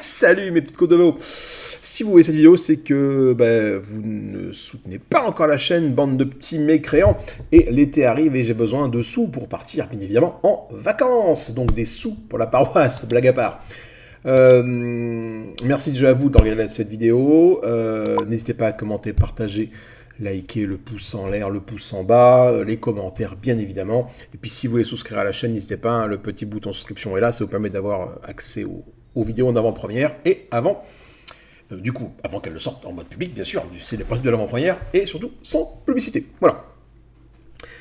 Salut mes petites côtes de veau. Si vous voyez cette vidéo, c'est que vous ne soutenez pas encore la chaîne, bande de petits mécréants. Et l'été arrive et j'ai besoin de sous pour partir, bien évidemment, en vacances. Donc des sous pour la paroisse, blague à part. Merci déjà à vous de regarder cette vidéo. N'hésitez pas à commenter, partager, liker, le pouce en l'air, le pouce en bas, les commentaires bien évidemment. Et puis si vous voulez souscrire à la chaîne, n'hésitez pas, hein, le petit bouton souscription est là, ça vous permet d'avoir accès aux vidéos en avant-première et avant, avant qu'elles ne sortent en mode public, bien sûr, c'est le principe de l'avant-première, et surtout sans publicité. Voilà.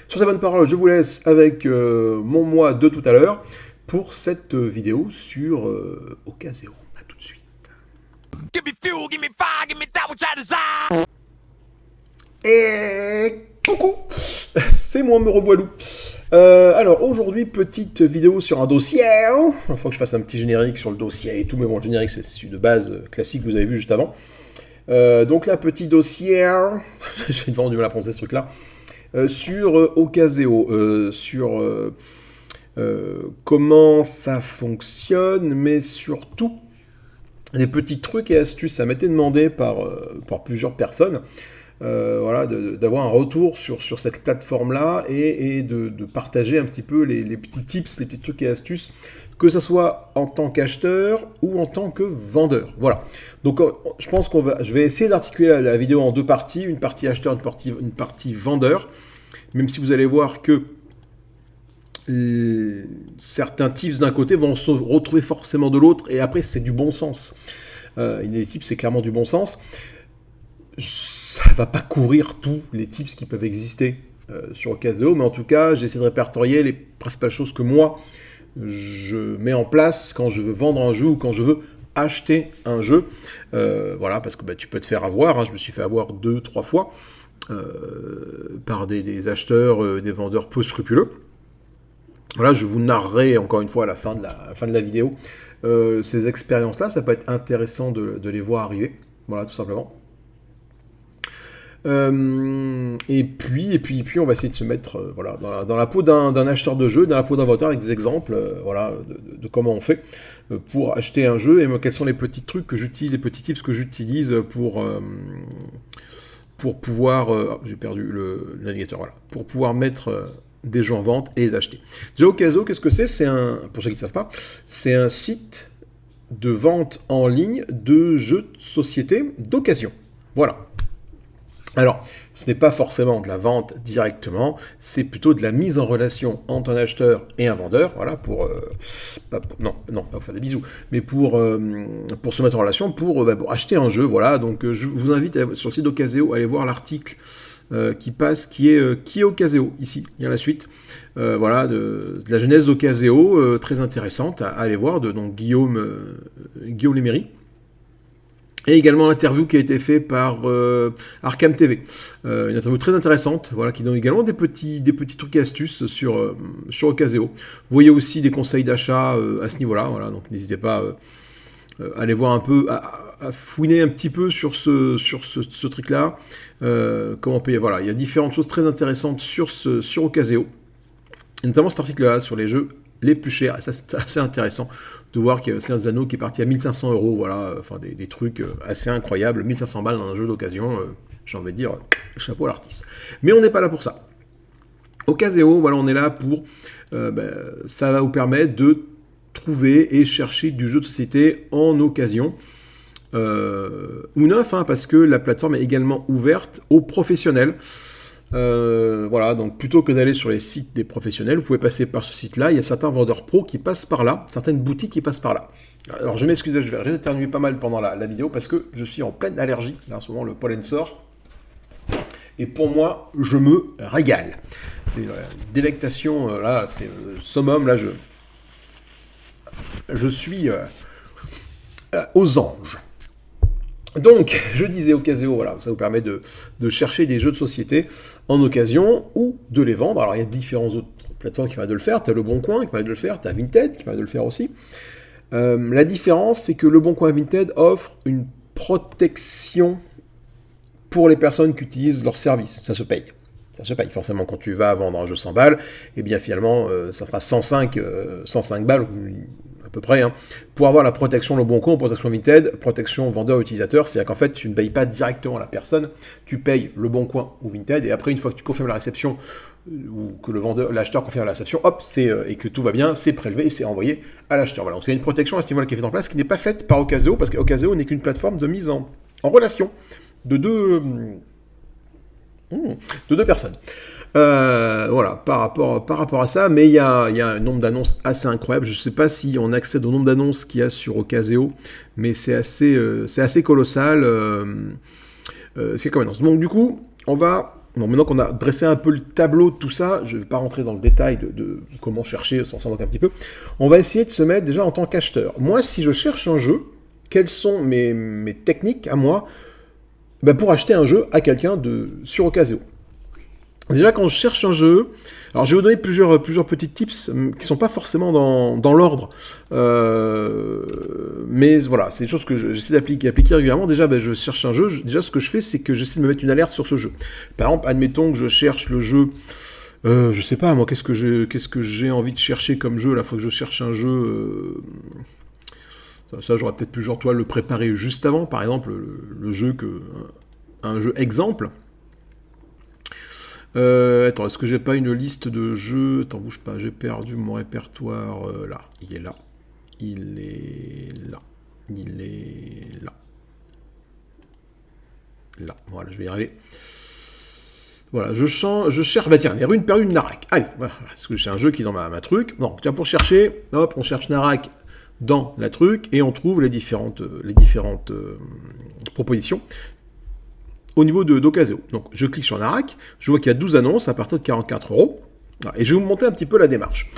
Sur ces bonnes paroles, je vous laisse avec mon moi de tout à l'heure pour cette vidéo sur Ocaseo. A tout de suite. Give me fuel, give me fire, give me that which I desire. Et coucou, c'est moi, me revoilou. Alors aujourd'hui, petite vidéo sur un dossier. Il faut que je fasse un petit générique sur le dossier et tout, mais bon, le générique c'est celui de base classique que vous avez vu juste avant. Donc là, petit dossier, j'ai vraiment du mal à prononcer ce truc-là, sur Ocaseo, sur comment ça fonctionne, mais surtout des petits trucs et astuces. Ça m'a été demandé par plusieurs personnes. Voilà, d'avoir un retour sur cette plateforme-là et de partager un petit peu les petits tips, les petits trucs et astuces, que ce soit en tant qu'acheteur ou en tant que vendeur. Voilà. Donc je pense je vais essayer d'articuler la vidéo en deux parties, une partie acheteur, une partie vendeur, même si vous allez voir que certains tips d'un côté vont se retrouver forcément de l'autre, et après c'est du bon sens. Il y a des tips, c'est clairement du bon sens. Ça va pas couvrir tous les tips qui peuvent exister sur Ocaseo, mais en tout cas, j'ai essayé de répertorier les principales choses que moi, je mets en place quand je veux vendre un jeu ou quand je veux acheter un jeu. Voilà, parce que tu peux te faire avoir, hein, je me suis fait avoir 2-3 fois par des acheteurs, des vendeurs peu scrupuleux. Voilà, je vous narrerai encore une fois à la fin de la vidéo ces expériences-là. Ça peut être intéressant de les voir arriver, voilà, tout simplement. Et puis on va essayer de se mettre voilà, dans la peau d'un acheteur de jeu, dans la peau d'un vendeur, avec des exemples voilà, de comment on fait pour acheter un jeu, et quels sont les petits trucs que j'utilise, les petits tips que j'utilise pour pouvoir... j'ai perdu le navigateur, voilà. Pour pouvoir mettre des jeux en vente et les acheter. Déjà, Ocaseo, qu'est-ce que c'est? Pour ceux qui ne savent pas, c'est un site de vente en ligne de jeux de société d'occasion. Voilà. Alors, ce n'est pas forcément de la vente directement, c'est plutôt de la mise en relation entre un acheteur et un vendeur, voilà, pour pas faire des bisous, mais pour se mettre en relation, pour acheter un jeu, voilà. Donc je vous invite sur le site d'Ocaseo à aller voir l'article qui passe, qui est Ocaseo, ici, il y a la suite, voilà, de la genèse d'Ocaseo, très intéressante à aller voir, donc Guillaume Léméry. Et également l'interview qui a été faite par Arkham TV. Une interview très intéressante, voilà, qui donne également des petits trucs et astuces sur Ocaseo. Vous voyez aussi des conseils d'achat à ce niveau-là, voilà, donc n'hésitez pas à aller voir un peu, à fouiner un petit peu sur ce truc-là. Comment payer, voilà, il y a différentes choses très intéressantes sur Ocaseo. Et notamment cet article-là sur les jeux les plus chers, et ça c'est assez intéressant de voir qu'il y a Seigneur des Anneaux qui est parti à 1500 €, voilà, enfin des trucs assez incroyables, 1500 balles dans un jeu d'occasion, j'ai envie de dire, chapeau à l'artiste. Mais on n'est pas là pour ça. Ocaseo, voilà, on est là pour, ça va vous permettre de trouver et chercher du jeu de société en occasion, ou neuf, hein, parce que la plateforme est également ouverte aux professionnels. Voilà, donc plutôt que d'aller sur les sites des professionnels, vous pouvez passer par ce site-là. Il y a certains vendeurs pros qui passent par là, certaines boutiques qui passent par là. Alors je m'excuse, je vais rééternuer pas mal pendant la vidéo parce que je suis en pleine allergie. Là, en ce moment, le pollen sort. Et pour moi, je me régale. C'est une délectation, là, c'est le summum. Là, je suis aux anges. Donc, je disais Ocaseo, voilà, ça vous permet de chercher des jeux de société en occasion ou de les vendre. Alors, il y a différentes autres plateformes qui permettent de le faire. Tu as Le Bon Coin qui permet de le faire, tu as Vinted qui permet de le faire aussi. La différence, c'est que Le Bon Coin et Vinted offrent une protection pour les personnes qui utilisent leurs services. Ça se paye. Ça se paye. Forcément, quand tu vas vendre un jeu 100 balles, eh bien finalement, ça fera 105 balles, à peu près, hein, pour avoir la protection Le Bon Coin, protection Vinted, protection vendeur-utilisateur. C'est-à-dire qu'en fait, tu ne payes pas directement la personne, tu payes Le Bon Coin ou Vinted, et après, une fois que tu confirmes la réception, ou que l'acheteur confirme la réception, hop, et que tout va bien, c'est prélevé et c'est envoyé à l'acheteur. Voilà, donc il y a une protection à ce niveau-là qui est faite en place, qui n'est pas faite par Ocaseo, parce qu'Ocaseo n'est qu'une plateforme de mise en relation de deux personnes. Voilà, par rapport à ça, mais il y a un nombre d'annonces assez incroyable. Je ne sais pas si on accède au nombre d'annonces qu'il y a sur Ocaseo, mais c'est assez colossal. C'est comme annonce. Donc du coup, maintenant qu'on a dressé un peu le tableau de tout ça, je ne vais pas rentrer dans le détail de comment chercher, sans s'en moquer un petit peu. On va essayer de se mettre déjà en tant qu'acheteur. Moi, si je cherche un jeu, quelles sont mes techniques à moi pour acheter un jeu à quelqu'un sur Ocaseo? Déjà, quand je cherche un jeu, alors je vais vous donner plusieurs petits tips qui ne sont pas forcément dans l'ordre, mais voilà, c'est des choses que j'essaie d'appliquer régulièrement. Déjà, je cherche un jeu, déjà ce que je fais, c'est que j'essaie de me mettre une alerte sur ce jeu. Par exemple, admettons que je cherche le jeu, je sais pas, moi, qu'est-ce que j'ai envie de chercher comme jeu, la fois que je cherche un jeu... Ça, j'aurais peut-être pu, toi, le préparer juste avant, par exemple, le jeu un jeu exemple. Attends, est-ce que j'ai pas une liste de jeux? Attends, bouge pas, j'ai perdu mon répertoire. Là, il est là. Il est là. Il est là. Là, voilà, je vais y arriver. Voilà, je cherche, tiens, les ruines perdues de Narak. Allez, voilà, parce que c'est un jeu qui est dans ma truc. Bon, tiens, pour chercher, hop, on cherche Narak dans la truc, et on trouve les différentes propositions au niveau d'Ocaseo. Donc, je clique sur Narak, je vois qu'il y a 12 annonces à partir de 44 €. Et je vais vous montrer un petit peu la démarche.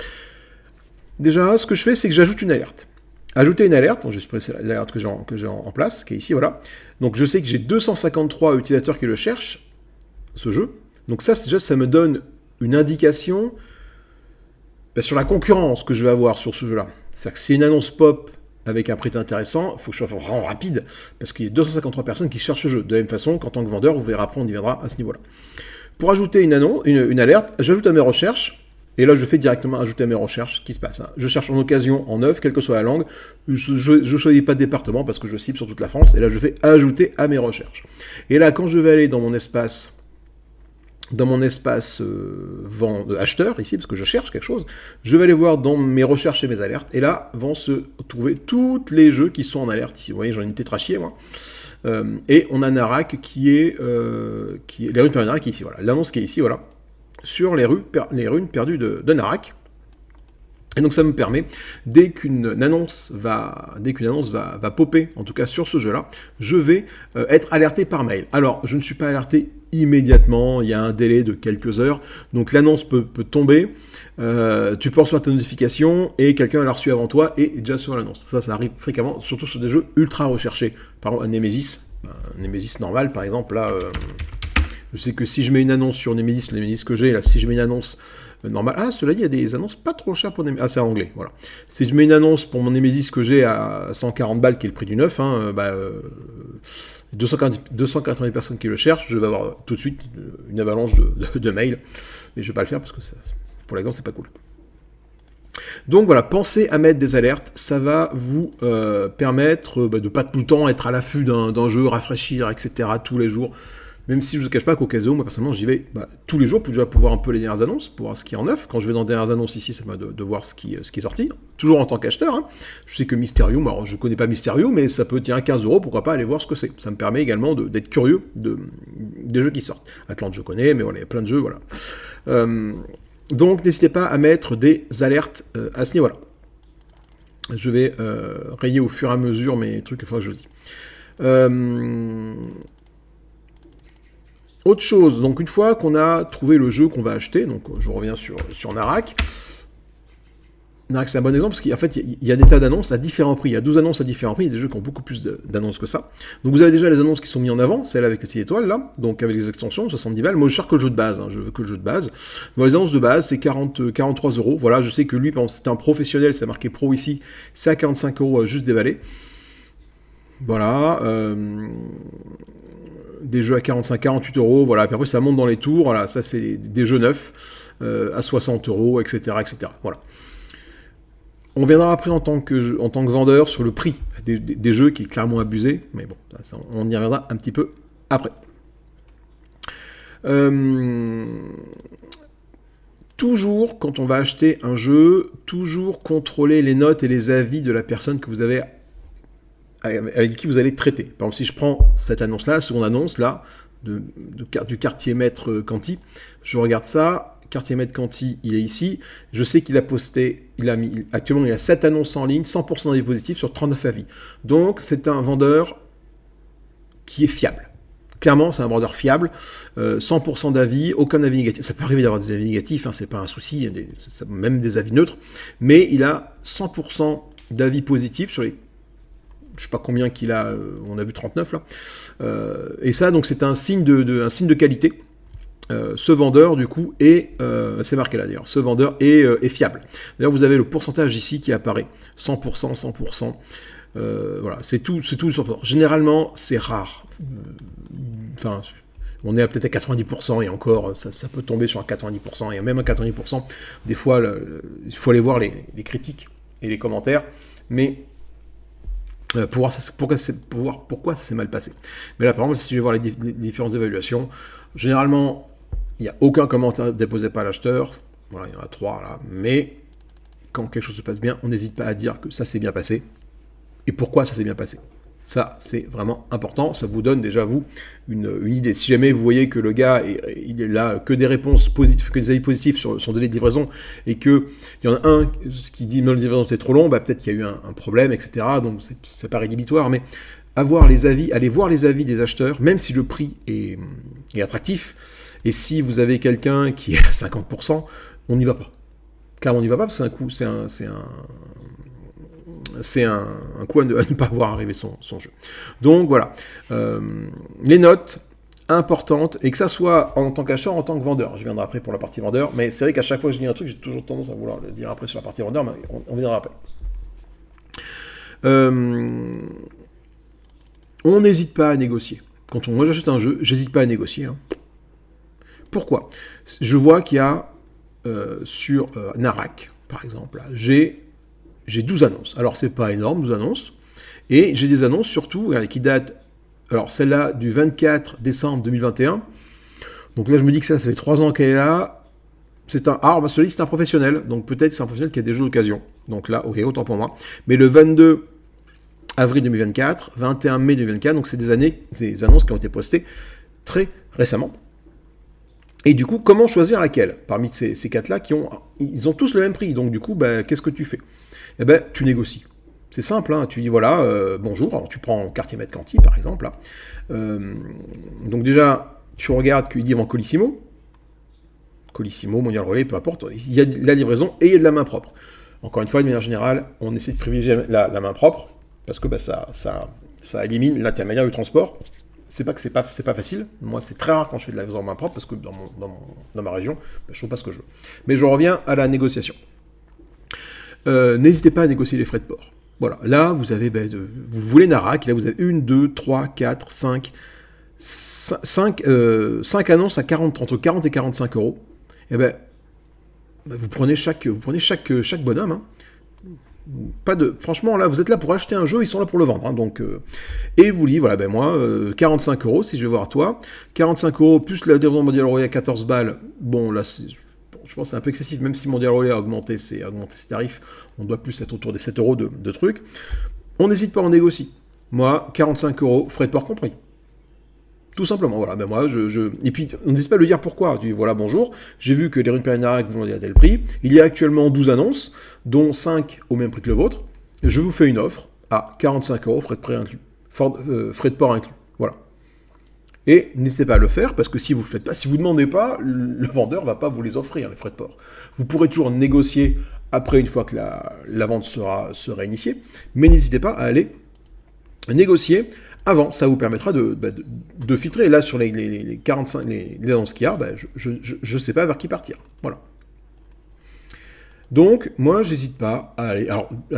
Déjà, ce que je fais, c'est que j'ajoute une alerte. Ajouter une alerte, je vais l'alerte que j'ai en place, qui est ici, voilà. Donc, je sais que j'ai 253 utilisateurs qui le cherchent, ce jeu. Donc ça, déjà, ça me donne une indication sur la concurrence que je vais avoir sur ce jeu-là. C'est-à-dire que c'est une annonce pop avec un prix intéressant, il faut que je sois vraiment rapide, parce qu'il y a 253 personnes qui cherchent ce jeu. De la même façon qu'en tant que vendeur, vous verrez après, on y viendra à ce niveau-là. Pour ajouter une alerte, j'ajoute à mes recherches, et là je fais directement ajouter à mes recherches ce qui se passe. Je cherche en occasion, en neuf, quelle que soit la langue, je ne choisis pas de département, parce que je cible sur toute la France, et là je fais ajouter à mes recherches. Et là, quand je vais aller dans mon espace acheteur, ici, parce que je cherche quelque chose, je vais aller voir dans mes recherches et mes alertes, et là vont se trouver tous les jeux qui sont en alerte ici. Vous voyez, j'en ai une tétrachier, moi. Et on a Narak qui est les ruines perdues de Narak qui est ici, voilà. L'annonce qui est ici, voilà, sur les ruines perdues de Narak. Et donc ça me permet, dès qu'une annonce va popper, en tout cas sur ce jeu-là, je vais être alerté par mail. Alors, je ne suis pas alerté immédiatement, il y a un délai de quelques heures, donc l'annonce peut tomber, tu peux recevoir ta notification, et quelqu'un l'a reçu avant toi, et est déjà sur l'annonce. Ça arrive fréquemment, surtout sur des jeux ultra recherchés. Par exemple, un Nemesis normal, par exemple, là... Je sais que si je mets une annonce sur Nemesis, le Nemesis que j'ai, là, si je mets une annonce normale... Ah, cela dit, il y a des annonces pas trop chères pour Nemesis. Ah, c'est en anglais, voilà. Si je mets une annonce pour mon Nemesis que j'ai à 140 balles, qui est le prix du neuf, 280 personnes qui le cherchent, je vais avoir tout de suite une avalanche de mails. Mais je vais pas le faire parce que pour l'exemple, c'est pas cool. Donc voilà, pensez à mettre des alertes, ça va vous permettre de pas tout le temps être à l'affût d'un jeu, rafraîchir, etc. tous les jours. Même si je ne vous cache pas qu'Ocaseo, moi personnellement, j'y vais tous les jours pour déjà voir un peu les dernières annonces, pour voir ce qui est en neuf. Quand je vais dans les dernières annonces ici, ça m'a de voir ce qui est sorti. Toujours en tant qu'acheteur. Hein. Je sais que Mysterium, alors je ne connais pas Mysterium, mais ça peut tirer 15 €, pourquoi pas aller voir ce que c'est. Ça me permet également d'être curieux des jeux qui sortent. Atlante, je connais, mais voilà, il y a plein de jeux, voilà. Donc n'hésitez pas à mettre des alertes à ce niveau-là. Je vais rayer au fur et à mesure mes trucs, enfin je le dis. Autre chose, donc une fois qu'on a trouvé le jeu qu'on va acheter, donc je reviens sur Narak. Narak, c'est un bon exemple, parce qu'en fait, il y a des tas d'annonces à différents prix. Il y a 12 annonces à différents prix, il y a des jeux qui ont beaucoup plus d'annonces que ça. Donc vous avez déjà les annonces qui sont mises en avant, celle avec les petites étoiles, là, donc avec les extensions, 70 balles. Moi, je cherche que le jeu de base, je veux que le jeu de base. Donc les annonces de base, c'est 43 €. Voilà, je sais que lui, c'est un professionnel, c'est marqué pro ici, c'est à 45 € juste déballé. Voilà, des jeux à 45, 48 €, voilà, puis après ça monte dans les tours, voilà, ça c'est des jeux neufs, à 60 €, etc., etc., voilà. On viendra après en tant que vendeur sur le prix des jeux qui est clairement abusé, mais bon, ça, on y reviendra un petit peu après. Toujours, quand on va acheter un jeu, toujours contrôler les notes et les avis de la personne que vous avez avec qui vous allez traiter. Par exemple, si je prends cette annonce-là, la seconde annonce, là, du quartier maître Canty, je regarde ça, quartier maître Canty, il est ici, je sais qu'il a posté, actuellement il a 7 annonces en ligne, 100% d'avis positifs sur 39 avis. Donc, c'est un vendeur qui est fiable. Clairement, c'est un vendeur fiable, 100% d'avis, aucun avis négatif. Ça peut arriver d'avoir des avis négatifs, hein, c'est pas un souci, même des avis neutres, mais il a 100% d'avis positifs sur les... Je sais pas combien qu'il a, on a vu 39 là. Et ça, donc c'est un signe de qualité. Ce vendeur, du coup, c'est marqué là d'ailleurs, ce vendeur est fiable. D'ailleurs, vous avez le pourcentage ici qui apparaît, 100%, 100%. Voilà, c'est tout le 100%. Généralement, c'est rare. Enfin, on est peut-être à 90%, et encore, ça peut tomber sur un 90%, et même à 90%, des fois, il faut aller voir les critiques et les commentaires, mais pour voir pourquoi ça s'est mal passé. Mais là, par exemple, si je vais voir les différences d'évaluation, généralement, il n'y a aucun commentaire déposé par l'acheteur, voilà, il y en a 3 là, mais quand quelque chose se passe bien, on n'hésite pas à dire que ça s'est bien passé, et pourquoi ça s'est bien passé. Ça, c'est vraiment important. Ça vous donne déjà, vous, une idée. Si jamais vous voyez que le gars, il est là que des réponses positives, que des avis positifs sur son délai de livraison, et qu'il y en a un qui dit « non, le livraison était trop long », bah, peut-être qu'il y a eu un problème, etc. Donc, c'est pas rédhibitoire, mais aller voir les avis des acheteurs, même si le prix est attractif, et si vous avez quelqu'un qui est à 50%, on n'y va pas. Clairement, on n'y va pas, parce que c'est un coup à ne pas voir arriver son jeu. Donc voilà, les notes importantes, et que ça soit en tant qu'acheteur, en tant que vendeur. Je viendrai après pour la partie vendeur, mais c'est vrai qu'à chaque fois que je dis un truc, j'ai toujours tendance à vouloir le dire après sur la partie vendeur, mais on viendra après. On n'hésite pas à négocier. Moi j'achète un jeu, j'hésite pas à négocier. Hein. Pourquoi ? Je vois qu'il y a sur Narak, par exemple, là, j'ai 12 annonces. Alors, c'est pas énorme, 12 annonces. Et j'ai des annonces, surtout, qui datent... Alors, celle-là, du 24 décembre 2021. Donc là, je me dis que ça fait 3 ans qu'elle est là. Celui-là, c'est un professionnel. Donc, peut-être c'est un professionnel qui a des jeux d'occasion. Donc là, ok, autant pour moi. Mais le 22 avril 2024, 21 mai 2024, donc c'est des annonces qui ont été postées très récemment. Et du coup, comment choisir laquelle ? Parmi ces 4-là, ils ont tous le même prix. Donc, du coup, qu'est-ce que tu fais ? Eh ben, tu négocies. C'est simple, hein. Tu dis, voilà, bonjour, alors tu prends quartier maître Canty, par exemple. Donc déjà, tu regardes qu'il dit en Colissimo, Mondial Relais, peu importe, il y a de la livraison et il y a de la main propre. Encore une fois, de manière générale, on essaie de privilégier la main propre, parce que ça élimine l'intermédiaire du transport. C'est pas que c'est pas facile. Moi, c'est très rare quand je fais de la livraison en main propre, parce que dans ma région, je trouve pas ce que je veux. Mais je reviens à la négociation. N'hésitez pas à négocier les frais de port. Voilà, là, vous avez, vous voulez Narak, là, vous avez 1, 2, 3, 4, 5 annonces à entre 40 et 45 euros. Et vous prenez chaque bonhomme. Hein. Franchement, là, vous êtes là pour acheter un jeu, ils sont là pour le vendre. Hein, donc, et vous dites, voilà, moi, 45 euros, si je vais voir toi, 45 euros plus la livraison Mondial Relais à 14 balles, bon, là, je pense que c'est un peu excessif, même si Mondial Relais a augmenté ses tarifs, on doit plus être autour des 7 euros de trucs. On n'hésite pas, on négocie. Moi, 45 euros, frais de port compris. Tout simplement, voilà. Moi, Et puis, on n'hésite pas à le dire pourquoi. Tu dis, voilà, bonjour, j'ai vu que les runes Périnarac vous vendez à tel prix. Il y a actuellement 12 annonces, dont 5 au même prix que le vôtre. Je vous fais une offre à 45 euros, frais de prêt inclus. Frais de port inclus. Voilà. Et n'hésitez pas à le faire, parce que si vous ne faites pas, si vous ne demandez pas, le vendeur ne va pas vous les offrir, les frais de port. Vous pourrez toujours négocier après, une fois que la vente sera initiée, mais n'hésitez pas à aller négocier avant. Ça vous permettra de filtrer. Et là, sur les 45, les annonces qu'il y a, je ne sais pas vers qui partir. Voilà. Donc, moi, j'hésite pas à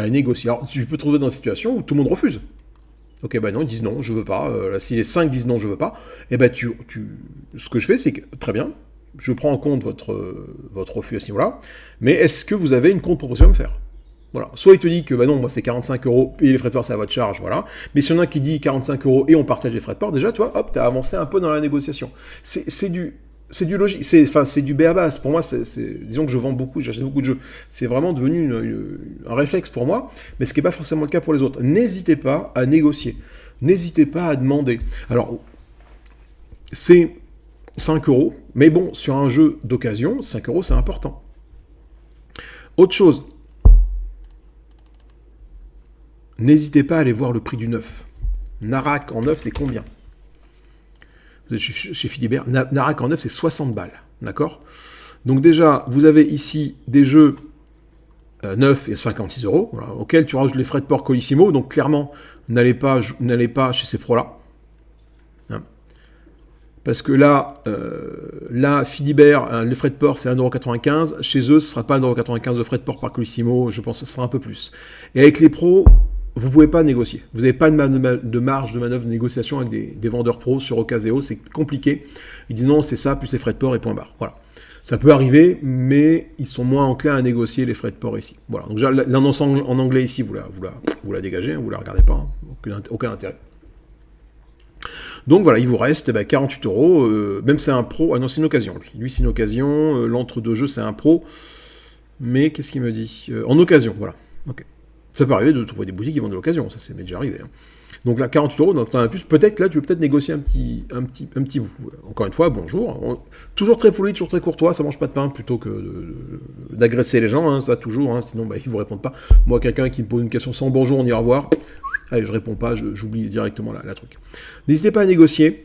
négocier. Alors, tu peux te trouver dans une situation où tout le monde refuse. Ok, non, ils disent non, je veux pas. Si les 5 disent non, je veux pas, ce que je fais, c'est que, très bien, je prends en compte votre refus à ce niveau-là, mais est-ce que vous avez une contre-proposition à me faire ? Voilà. Soit il te dit que bah non, moi c'est 45 €, et les frais de port c'est à votre charge, voilà. Mais si y en a un qui dit 45 € et on partage les frais de port, déjà, tu vois, hop, t'as avancé un peu dans la négociation. C'est du logique, c'est du b.a.-base. Pour moi, disons que je vends beaucoup, j'achète beaucoup de jeux. C'est vraiment devenu un réflexe pour moi, mais ce qui n'est pas forcément le cas pour les autres. N'hésitez pas à négocier. N'hésitez pas à demander. Alors, c'est 5 €, mais bon, sur un jeu d'occasion, 5 € c'est important. Autre chose, n'hésitez pas à aller voir le prix du neuf. Narak en neuf, c'est combien? Vous êtes chez Philibert, Narak en neuf, c'est 60 balles. D'accord? Donc déjà, vous avez ici des jeux neufs et 56 €, voilà, auxquels tu rajoutes les frais de port Colissimo. Donc clairement, n'allez pas chez ces pros-là. Hein? Parce que là, Philibert, les frais de port, c'est 1,95 €. Chez eux, ce ne sera pas 1,95 € de frais de port par Colissimo. Je pense que ce sera un peu plus. Et avec les pros, vous ne pouvez pas négocier. Vous n'avez pas de marge de manœuvre de négociation avec des vendeurs pros sur Ocaseo. C'est compliqué. Ils disent non, c'est ça, plus les frais de port et point barre. Voilà. Ça peut arriver, mais ils sont moins enclins à négocier les frais de port ici. Voilà. Donc l'annonce en anglais ici, vous la dégagez, hein, vous la regardez pas. Hein. Aucun intérêt. Donc voilà, il vous reste 48 €. Même c'est un pro. Ah non, c'est une occasion. Lui c'est une occasion. L'entre-deux-jeux, c'est un pro. Mais qu'est-ce qu'il me dit en occasion, voilà. Ok. Ça peut arriver de trouver des boutiques qui vendent de l'occasion, ça m'est déjà arrivé. Hein. Donc là, 48 €, donc tu en as plus. Peut-être là, tu veux peut-être négocier un petit bout. Encore une fois, bonjour. Toujours très poli, toujours très courtois, ça mange pas de pain plutôt que d'agresser les gens, hein, ça toujours, hein, sinon ils vous répondent pas. Moi, quelqu'un qui me pose une question sans bonjour, on ira voir. Allez, je réponds pas, j'oublie directement la truc. N'hésitez pas à négocier.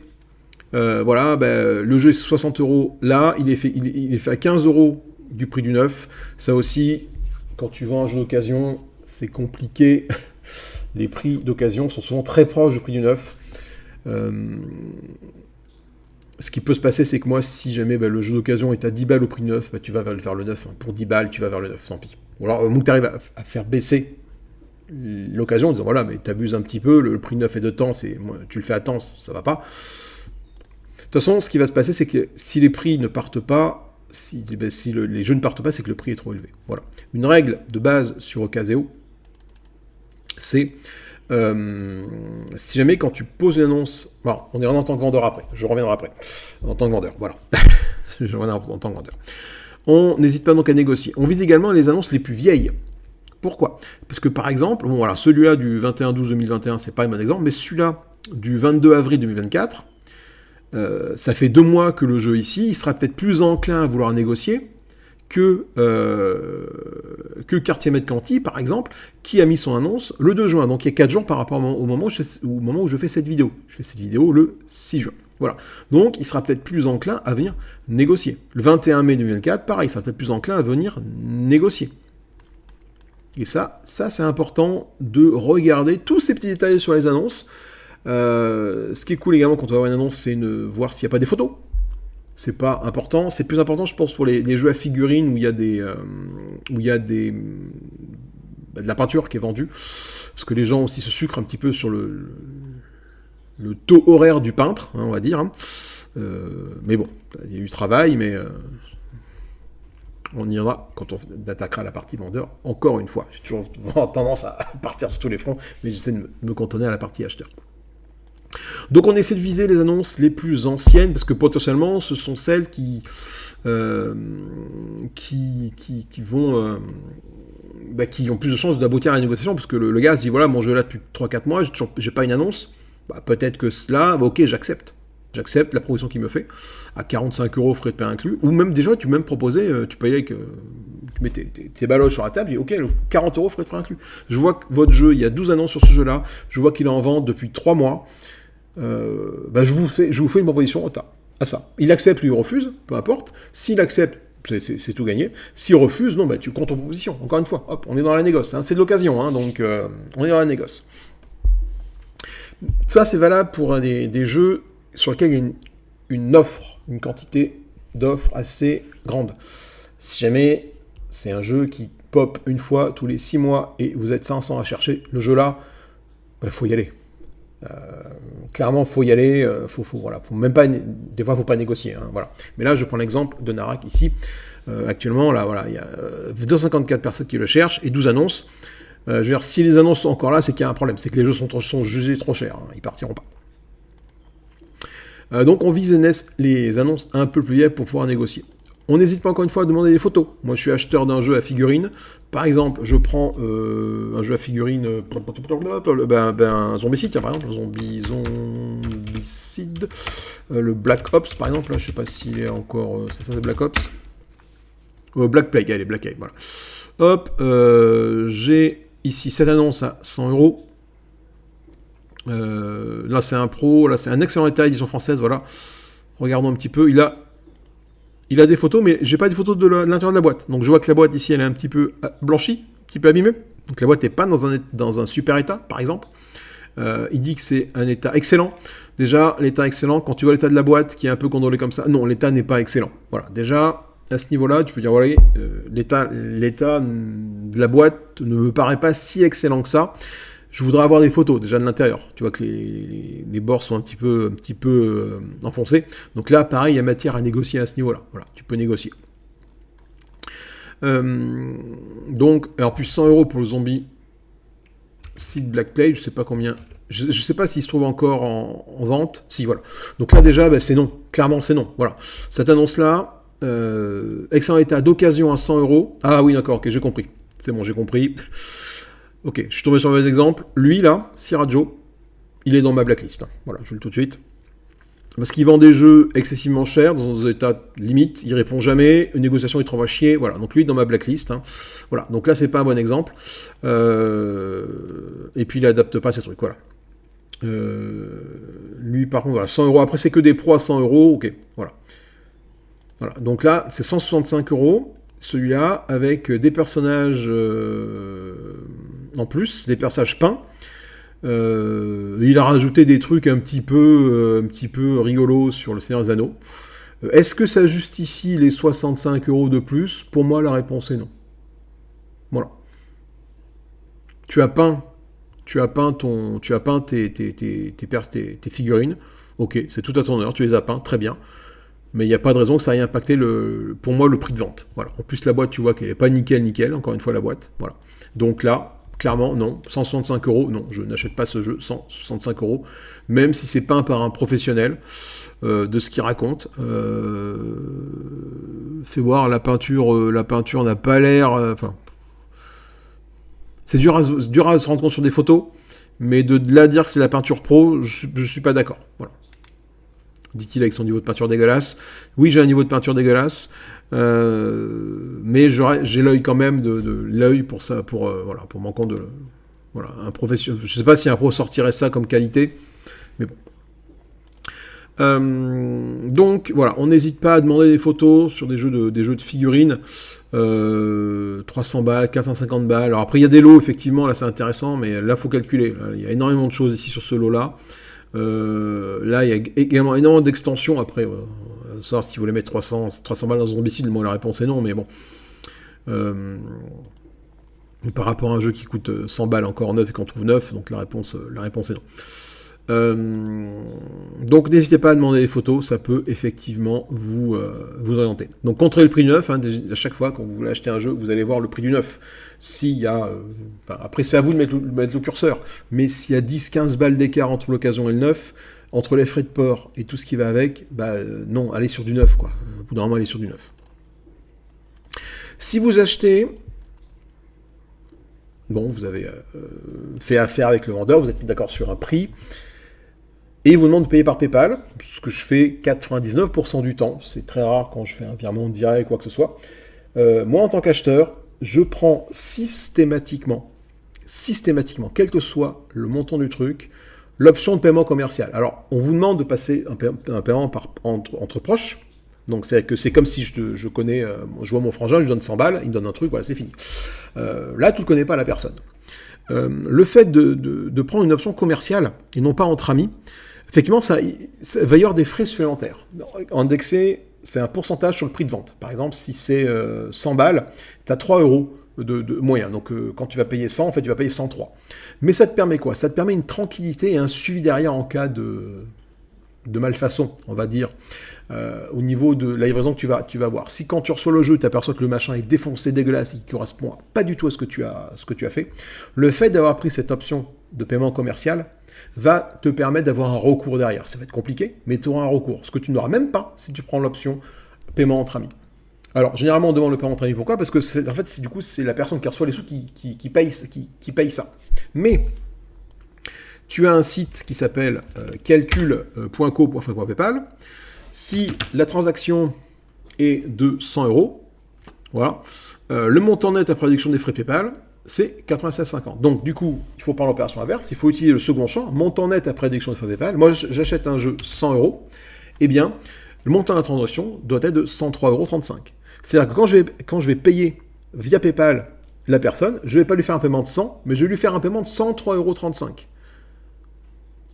Voilà, le jeu est 60 € là, il est fait à 15 € du prix du neuf. Ça aussi, quand tu vends un jeu d'occasion, c'est compliqué. Les prix d'occasion sont souvent très proches du prix du neuf. Ce qui peut se passer, c'est que moi, si jamais le jeu d'occasion est à 10 balles au prix neuf, tu vas vers le neuf. Hein. Pour 10 balles, tu vas vers le neuf, tant pis. Ou alors, tu arrives à faire baisser l'occasion en disant, voilà, mais t'abuses un petit peu, le prix neuf est de temps, tu le fais à temps, ça va pas. De toute façon, ce qui va se passer, c'est que si les prix ne partent pas, si les jeux ne partent pas, c'est que le prix est trop élevé. Voilà. Une règle de base sur Ocaseo, c'est si jamais quand tu poses une annonce, bon, on ira en tant que vendeur après, je reviendrai après, en tant que vendeur, voilà, je reviendrai en tant que vendeur. On n'hésite pas donc à négocier. On vise également les annonces les plus vieilles. Pourquoi? Parce que par exemple, bon voilà, celui-là du 21/12/2021, c'est pas un bon exemple, mais celui-là du 22 avril 2024, ça fait 2 mois que le jeu ici, il sera peut-être plus enclin à vouloir négocier que Quartier Medcanti, par exemple, qui a mis son annonce le 2 juin, donc il y a 4 jours par rapport au moment où je fais cette vidéo. Je fais cette vidéo le 6 juin. Voilà. Donc, il sera peut-être plus enclin à venir négocier. Le 21 mai 2024, pareil, il sera peut-être plus enclin à venir négocier. Et ça c'est important de regarder tous ces petits détails sur les annonces. Ce qui est cool également quand on va voir une annonce, c'est voir s'il n'y a pas des photos. C'est pas important, c'est plus important je pense pour les jeux à figurines où il y a de la peinture qui est vendue, parce que les gens aussi se sucrent un petit peu sur le taux horaire du peintre, hein, on va dire. Hein. Mais bon, il y a eu du travail, mais on ira quand on attaquera la partie vendeur, encore une fois. J'ai toujours tendance à partir sur tous les fronts, mais j'essaie de me cantonner à la partie acheteur. Donc on essaie de viser les annonces les plus anciennes, parce que potentiellement ce sont celles qui ont plus de chances d'aboutir à la négociation, parce que le gars se dit, voilà, mon jeu est là depuis 3-4 mois, j'ai pas une annonce, peut-être que cela, ok, j'accepte la proposition qu'il me fait, à 45 € frais de paie inclus, ou même déjà, tu peux même proposer, tu peux y aller avec, tu mets tes baloches sur la table, et ok, 40 € frais de paie inclus. Je vois que votre jeu, il y a 12 annonces sur ce jeu-là, je vois qu'il est en vente depuis 3 mois, je vous fais une proposition à ça. Il accepte, lui, il refuse, peu importe. S'il accepte, c'est tout gagné. S'il refuse, non, tu comptes en proposition. Encore une fois, hop, on est dans la négoce. Hein, c'est de l'occasion, hein, donc on est dans la négoce. Ça, c'est valable pour des jeux sur lesquels il y a une offre, une quantité d'offres assez grande. Si jamais c'est un jeu qui pop une fois tous les 6 mois et vous êtes 500 à chercher le jeu là, faut y aller. Clairement, faut y aller, faut même pas, des fois, faut pas négocier, hein, voilà. Mais là, je prends l'exemple de Narak ici. Actuellement, là, voilà, il y a 254 personnes qui le cherchent et 12 annonces. Je veux dire, si les annonces sont encore là, c'est qu'il y a un problème. C'est que les jeux sont jugés trop chers. Hein, ils partiront pas. Donc on vise les annonces un peu plus vieilles pour pouvoir négocier. On n'hésite pas encore une fois à demander des photos. Moi je suis acheteur d'un jeu à figurines. Par exemple, je prends un jeu à figurines, un Zombicide, par exemple, Zombicide, le Black Ops par exemple, là, je sais pas s'il est encore, c'est ça, c'est Black Ops, Black Plague, allez, Black Plague, voilà. Hop, j'ai ici cette annonce à 100 €. Là c'est un pro, là c'est un excellent état, édition française, voilà. Regardons un petit peu, il a des photos, mais j'ai pas des photos de l'intérieur de la boîte. Donc je vois que la boîte ici elle est un petit peu blanchie, un petit peu abîmée. Donc la boîte n'est pas dans un super état, par exemple. Il dit que c'est un état excellent. Déjà, l'état excellent, quand tu vois l'état de la boîte qui est un peu condolé comme ça, non, l'état n'est pas excellent. Voilà, déjà, à ce niveau-là, tu peux dire, voilà, l'état de la boîte ne me paraît pas si excellent que ça. Je voudrais avoir des photos déjà de l'intérieur. Tu vois que les bords sont un petit peu enfoncés. Donc là, pareil, il y a matière à négocier à ce niveau-là. Voilà, tu peux négocier. Donc, alors plus 100 € pour le zombie Seed Black Plague, je sais pas combien. Je sais pas s'il se trouve encore en vente. Si, voilà. Donc là déjà, c'est non. Clairement, c'est non. Voilà. Cette annonce-là, excellent état d'occasion à 100 €. Ah oui, d'accord, ok, j'ai compris. C'est bon, j'ai compris. Ok, je suis tombé sur un mauvais exemple. Lui, là, Sirajo, il est dans ma blacklist. Hein. Voilà, je le dis tout de suite. Parce qu'il vend des jeux excessivement chers, dans des états limites, il répond jamais, une négociation, il te renvoie chier. Voilà, donc lui, il est dans ma blacklist. Hein. Voilà, donc là, c'est pas un bon exemple. Et puis, il adapte pas ces trucs, voilà. Lui, par contre, voilà, 100 €. Après, c'est que des pros à 100 €. Ok, voilà. Voilà, donc là, c'est 165 €. Celui-là, avec des personnages en plus, des personnages peints. Il a rajouté des trucs un petit peu rigolos sur le Seigneur des Anneaux. Est-ce que ça justifie les 65 € de plus? Pour moi, la réponse est non. Voilà. Tu as peint tes figurines. Ok, c'est tout à ton honneur, tu les as peints, très bien. Mais il n'y a pas de raison que ça ait impacté pour moi le prix de vente. Voilà. En plus la boîte, tu vois qu'elle n'est pas nickel, encore une fois la boîte. Voilà. Donc là, clairement, non, 165 €, non, je n'achète pas ce jeu, 165 €, même si c'est peint par un professionnel de ce qu'il raconte. Fais voir, la peinture n'a pas l'air... c'est dur à se rendre compte sur des photos, mais de là dire que c'est la peinture pro, je suis pas d'accord. Voilà. Dit-il avec son niveau de peinture dégueulasse. Oui, j'ai un niveau de peinture dégueulasse, mais j'ai l'œil quand même de l'œil pour ça, pour manquant de un professionnel. Je sais pas si un pro sortirait ça comme qualité, mais bon. Donc voilà, on n'hésite pas à demander des photos sur des jeux de figurines. 300 balles, 450 balles. Alors après il y a des lots effectivement, là c'est intéressant, mais là faut calculer. Là, il y a énormément de choses ici sur ce lot-là. Là, il y a également énormément d'extensions. Après, savoir si vous voulez mettre 300 balles dans un zombicide, moi la réponse est non, mais bon. Par rapport à un jeu qui coûte 100 balles encore neuf et qu'on trouve neuf, donc la réponse est non. Donc n'hésitez pas à demander des photos, ça peut effectivement vous orienter. Donc contrôlez le prix du neuf, hein, à chaque fois quand vous voulez acheter un jeu, vous allez voir le prix du neuf. S'il y a, après c'est à vous de mettre le curseur, mais s'il y a 10-15 balles d'écart entre l'occasion et le neuf, entre les frais de port et tout ce qui va avec, non, allez sur du neuf, quoi. Au bout d'un moment, allez sur du neuf. Si vous achetez... Bon, vous avez fait affaire avec le vendeur, vous êtes d'accord sur un prix, et il vous demande de payer par PayPal, ce que je fais 99% du temps. C'est très rare quand je fais un virement direct ou quoi que ce soit. Moi, en tant qu'acheteur, je prends systématiquement, quel que soit le montant du truc, l'option de paiement commercial. Alors, on vous demande de passer un paiement entre proches. Donc c'est comme si je connais, je vois mon frangin, je lui donne 100 balles, il me donne un truc, voilà, c'est fini. Là, tu ne connais pas la personne. Le fait de prendre une option commerciale, et non pas entre amis, effectivement, ça va y avoir des frais supplémentaires. Indexé, c'est un pourcentage sur le prix de vente. Par exemple, si c'est 100 balles, tu as 3 € de moyen. Donc quand tu vas payer 100, en fait, tu vas payer 103. Mais ça te permet quoi? Ça te permet une tranquillité et un suivi derrière en cas de de malfaçon, on va dire, au niveau de la livraison que tu vas avoir. Si quand tu reçois le jeu, tu aperçois que le machin est défoncé, dégueulasse, il ne correspond pas du tout à ce que tu as fait, le fait d'avoir pris cette option de paiement commercial va te permettre d'avoir un recours derrière. Ça va être compliqué, mais tu auras un recours. Ce que tu n'auras même pas si tu prends l'option paiement entre amis. Alors, généralement, on demande le paiement entre amis. Pourquoi ? Parce que, en fait, du coup, c'est la personne qui reçoit les sous qui paye ça. Mais, tu as un site qui s'appelle calcul.co.paypal. Si la transaction est de 100 €, voilà, le montant net après réduction des frais PayPal, c'est 96,50. Donc, du coup, il faut prendre l'opération inverse, il faut utiliser le second champ, montant net après réduction des frais PayPal. Moi, j'achète un jeu 100 €, eh bien, le montant de la transaction doit être de 103,35 €. C'est-à-dire que quand je vais payer via PayPal la personne, je ne vais pas lui faire un paiement de 100, mais je vais lui faire un paiement de 103,35 €.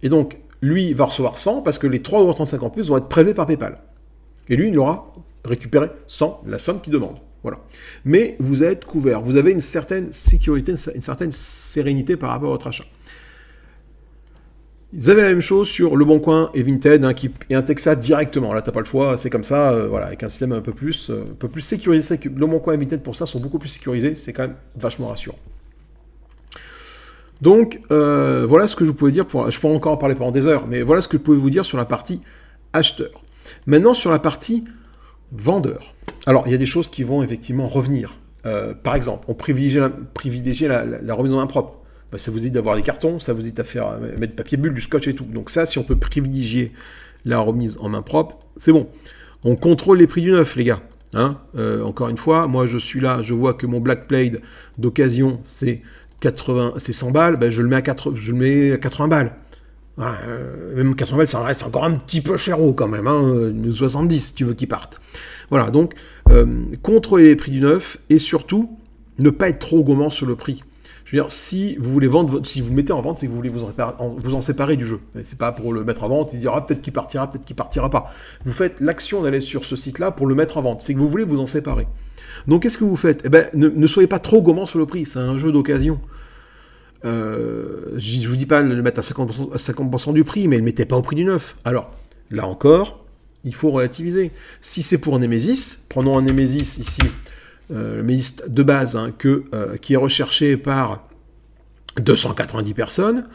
Et donc, lui va recevoir 100 parce que les 3,35 € en plus vont être prélevés par PayPal. Et lui, il aura récupéré 100, la somme qu'il demande. Voilà. Mais vous êtes couvert, vous avez une certaine sécurité, une certaine sérénité par rapport à votre achat. Ils avaient la même chose sur Le Bon Coin et Vinted, qui intègrent ça directement. Là, t'as pas le choix, c'est comme ça, voilà, avec un système un peu plus sécurisé. Le Bon Coin et Vinted, pour ça, sont beaucoup plus sécurisés. C'est quand même vachement rassurant. Donc, voilà ce que je pouvais dire. Je pourrais encore en parler pendant des heures, mais voilà ce que je pouvais vous dire sur la partie acheteur. Maintenant, sur la partie vendeur. Alors, il y a des choses qui vont effectivement revenir. Par exemple, on privilégie la remise en main propre. Ben, ça vous dit d'avoir les cartons, ça vous dit à mettre papier bulle, du scotch et tout. Donc ça, si on peut privilégier la remise en main propre, c'est bon. On contrôle les prix du neuf, les gars. Encore une fois, moi je suis là, je vois que mon Black Blade d'occasion, c'est 100 balles, ben, je le mets à 80 balles. Voilà, même 80 balles, ça reste encore un petit peu cher quand même, 70 si tu veux qu'ils partent. Voilà, donc contrôler les prix du neuf et surtout ne pas être trop gourmand sur le prix. Je veux dire, si vous voulez vendre, si vous le mettez en vente, c'est que vous voulez vous en séparer du jeu. C'est pas pour le mettre en vente et dire peut-être qu'il partira, peut-être qu'il partira pas. Vous faites l'action d'aller sur ce site-là pour le mettre en vente. C'est que vous voulez vous en séparer. Donc qu'est-ce que vous faites ? Eh ben, ne soyez pas trop gourmand sur le prix. C'est un jeu d'occasion. Je vous dis pas de le mettre à 50% du prix, mais ne le mettez pas au prix du neuf. Alors, là encore, il faut relativiser. Si c'est pour un Nemesis, prenons un Nemesis ici, le Nemesis de base, qui est recherché par 290 personnes,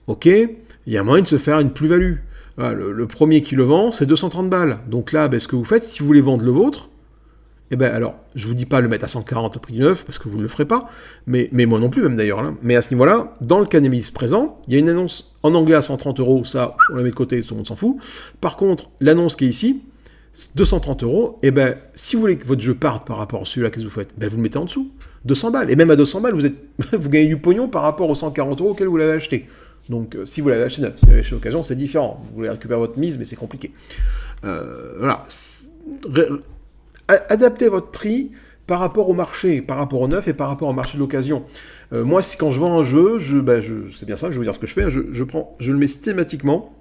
ok, il y a moyen de se faire une plus-value. Voilà, le premier qui le vend, c'est 230 balles. Donc là, ce que vous faites, si vous voulez vendre le vôtre, eh ben alors, je vous dis pas le mettre à 140 au prix du neuf, parce que vous ne le ferez pas, mais moi non plus même d'ailleurs. Là. Mais à ce niveau-là, dans le cas Nemesis présent, il y a une annonce en anglais à 130 €, ça, on la met de côté, tout le monde s'en fout. Par contre, l'annonce qui est ici, 230 €, et ben, si vous voulez que votre jeu parte par rapport à celui-là, qu'est-ce que vous faites ? Ben, vous le mettez en dessous. 200 balles. Et même à 200 balles, vous gagnez du pognon par rapport aux 140 € auxquels vous l'avez acheté. Donc, si vous l'avez acheté neuf, si vous l'avez acheté d'occasion, c'est différent. Vous voulez récupérer votre mise, mais c'est compliqué. Voilà. Adaptez votre prix par rapport au marché, par rapport au neuf et par rapport au marché de l'occasion. Moi, quand je vends un jeu, c'est bien ça, je vais vous dire ce que je fais, je le mets systématiquement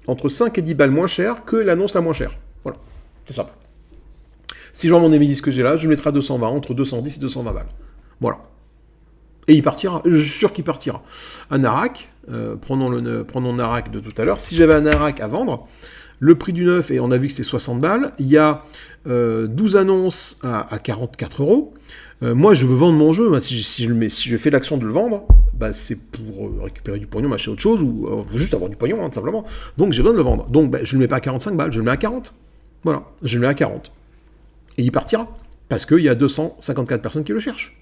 entre 5 et 10 balles moins cher que l'annonce la moins chère. Voilà, c'est simple. Si je vends mon Nemesis que j'ai là, je le mettrai à 220, entre 210 et 220 balles. Voilà. Et il partira, je suis sûr qu'il partira. Un Narak, prenons Narak de tout à l'heure, si j'avais un Narak à vendre, le prix du neuf, et on a vu que c'est 60 balles, il y a 12 annonces à 44 €. Moi, je veux vendre mon jeu. Si je fais l'action de le vendre, c'est pour récupérer du pognon, m'acheter autre chose, ou juste avoir du pognon, tout simplement. Donc, j'ai besoin de le vendre. Donc, je ne le mets pas à 45 balles, je le mets à 40. Voilà, je le mets à 40. Et il partira. Parce qu'il y a 254 personnes qui le cherchent.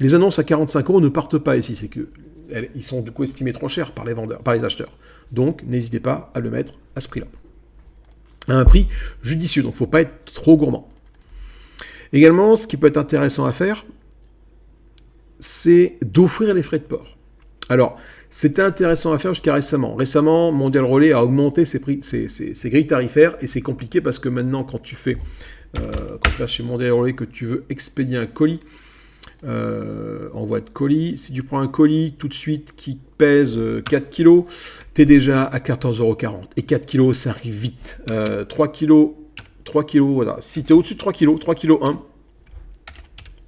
Les annonces à 45 € ne partent pas ici. C'est qu'ils sont du coup estimés trop chers par les vendeurs, par les acheteurs. Donc, n'hésitez pas à le mettre à ce prix-là. À un prix judicieux, donc il ne faut pas être trop gourmand. Également, ce qui peut être intéressant à faire, c'est d'offrir les frais de port. Alors, c'était intéressant à faire jusqu'à récemment. Récemment, Mondial Relay a augmenté ses grilles tarifaires, et c'est compliqué parce que maintenant, quand tu vas chez Mondial Relay, que tu veux expédier un colis, envoi de colis, si tu prends un colis tout de suite qui pèse 4 kg, t'es déjà à 14,40 €. Et 4 kg, ça arrive vite. 3 kg, voilà. Si t'es au-dessus de 3 kg, 3 kg 1,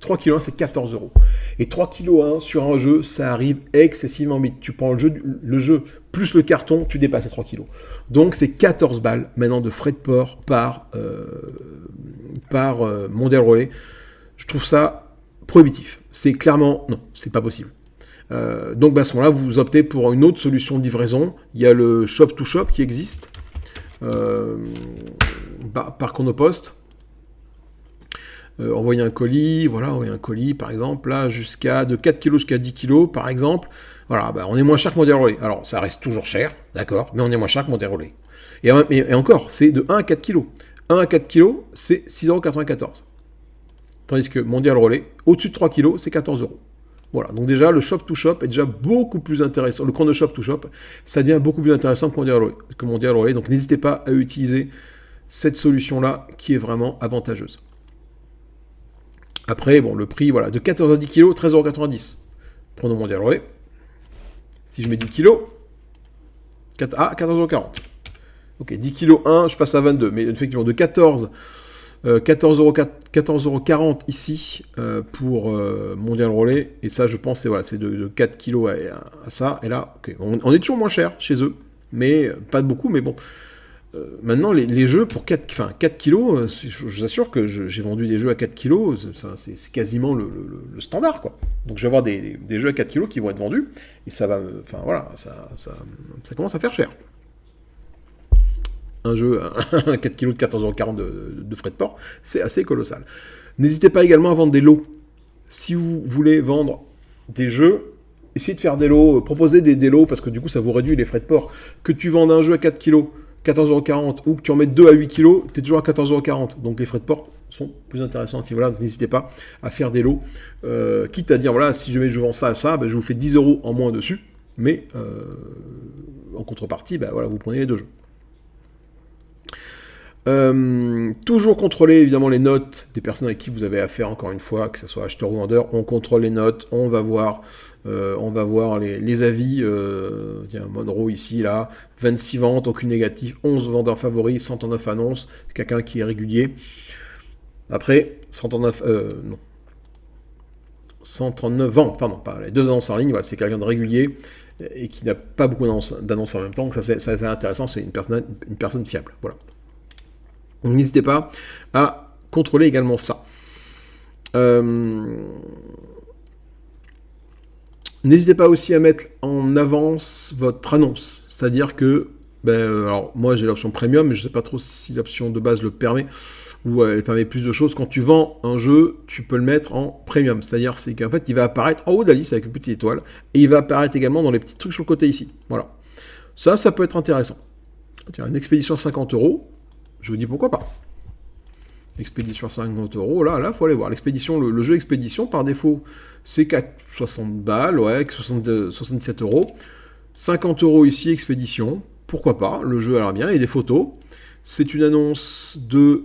3 kg c'est 14 euros. Et 3 kg sur un jeu, ça arrive excessivement vite. Tu prends le jeu plus le carton, tu dépasses les 3 kg. Donc c'est 14 balles maintenant de frais de port par Mondial Relay. Je trouve ça prohibitif. C'est clairement, non, c'est pas possible. Donc à ce moment-là, vous optez pour une autre solution de livraison. Il y a le shop-to-shop qui existe par Chronopost. Envoyer un colis, voilà, envoyer un colis par exemple, là, de 4 kg jusqu'à 10 kg par exemple. Voilà, on est moins cher que Mondial Relay. Alors ça reste toujours cher, d'accord, mais on est moins cher que Mondial Relay. Et encore, c'est de 1 à 4 kg. 1 à 4 kg, c'est 6,94 €. Tandis que Mondial Relay, au-dessus de 3 kg, c'est 14 €. Voilà, donc déjà, le shop-to-shop est déjà beaucoup plus intéressant. Le chrono shop-to-shop, ça devient beaucoup plus intéressant que Mondial Relay. Donc n'hésitez pas à utiliser cette solution-là qui est vraiment avantageuse. Après, le prix, voilà, de 14 à 10 kg, 13,90 €. Prenons Mondial Relais. Si je mets 10 kg, 14,40 €. Ok, 10 kg 1, je passe à 22. Mais effectivement, de 14,40 € ici pour Mondial Relais. Et ça, je pense, c'est de 4 kg à ça. Et là, okay, on est toujours moins cher chez eux. Mais pas de beaucoup, mais bon. Maintenant, les jeux pour 4 kg, je vous assure que j'ai vendu des jeux à 4 kg, c'est quasiment le standard, quoi. Donc je vais avoir des jeux à 4 kg qui vont être vendus, et ça va, ça commence à faire cher. Un jeu à 4 kg de 14,40 € de frais de port, c'est assez colossal. N'hésitez pas également à vendre des lots. Si vous voulez vendre des jeux, essayez de faire des lots, proposez des lots, parce que du coup ça vous réduit les frais de port. Que tu vendes un jeu à 4 kg, 14,40 € ou que tu en mettes 2 à 8 kg, tu es toujours à 14,40 €. Donc les frais de port sont plus intéressants à ce niveau-là. N'hésitez pas à faire des lots. Quitte à dire, voilà, si je vends ça à ça, je vous fais 10 € en moins dessus. Mais en contrepartie, vous prenez les deux jeux. Toujours contrôler évidemment les notes des personnes avec qui vous avez affaire, encore une fois, que ce soit acheteur ou vendeur, on contrôle les notes, on va voir les avis, il y a un Monroe ici, là, 26 ventes, aucune négative, 11 vendeurs favoris, 109 annonces, c'est quelqu'un qui est régulier. Après, 139 ventes, pardon, pas les 2 annonces en ligne, voilà, c'est quelqu'un de régulier et qui n'a pas beaucoup d'annonces en même temps, donc ça c'est intéressant, c'est une personne fiable, voilà. Donc n'hésitez pas à contrôler également ça. N'hésitez pas aussi à mettre en avance votre annonce. C'est-à-dire que, alors moi j'ai l'option premium, mais je ne sais pas trop si l'option de base le permet, ou elle permet plus de choses. Quand tu vends un jeu, tu peux le mettre en premium. C'est-à-dire qu'en fait, il va apparaître en haut de la liste avec une petite étoile, et il va apparaître également dans les petits trucs sur le côté ici. Voilà. Ça peut être intéressant. Tiens, une expédition à 50 €. Je vous dis pourquoi pas. Expédition à 50 €, là, faut aller voir. L'expédition, le jeu Expédition, par défaut, c'est 60 balles, ouais, 77 €. 50 € ici, Expédition, pourquoi pas, le jeu a l'air bien, et des photos. C'est une annonce de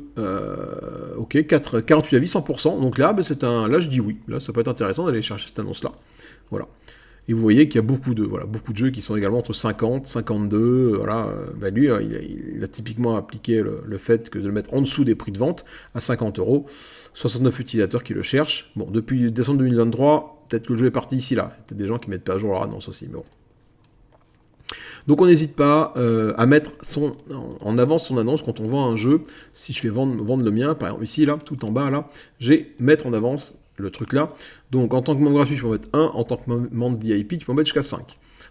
48 avis, 100%. Donc là, là, je dis oui. Là, ça peut être intéressant d'aller chercher cette annonce-là. Voilà. Et vous voyez qu'il y a beaucoup de jeux qui sont également entre 50, 52, voilà. Lui, il a typiquement appliqué le fait que de le mettre en dessous des prix de vente à 50 €. 69 utilisateurs qui le cherchent. Bon, depuis décembre 2023, peut-être que le jeu est parti ici, là. Il y a peut-être des gens qui mettent pas à jour leur annonce aussi, mais bon. Donc on n'hésite pas à mettre en avant son annonce quand on vend un jeu. Si je fais vendre le mien, par exemple ici, là, tout en bas, là, j'ai mettre en avance le truc là. Donc en tant que membre gratuit, tu peux en mettre 1, en tant que membre VIP, tu peux en mettre jusqu'à 5.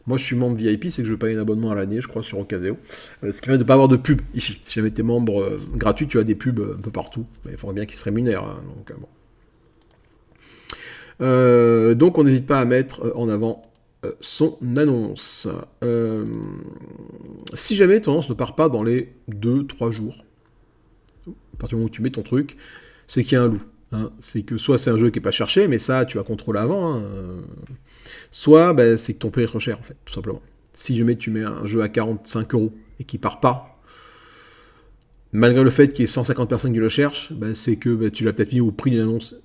Moi je suis membre VIP, c'est que je paye un abonnement à l'année, je crois, sur Ocaseo. Ce qui permet de ne pas avoir de pub ici. Si jamais tu es membre gratuit, tu as des pubs un peu partout. Mais il faudrait bien qu'ils se rémunèrent. Hein, donc on n'hésite pas à mettre en avant son annonce. Si jamais ton annonce ne part pas dans les 2-3 jours, à partir du moment où tu mets ton truc, c'est qu'il y a un loup. Hein, c'est que soit c'est un jeu qui n'est pas cherché, mais ça tu vas contrôler avant, hein, soit c'est que ton prix est trop cher en fait, tout simplement. Si jamais tu mets un jeu à 45 € et qu'il part pas, malgré le fait qu'il y ait 150 personnes qui le cherchent, c'est que tu l'as peut-être mis au prix d'une annonce,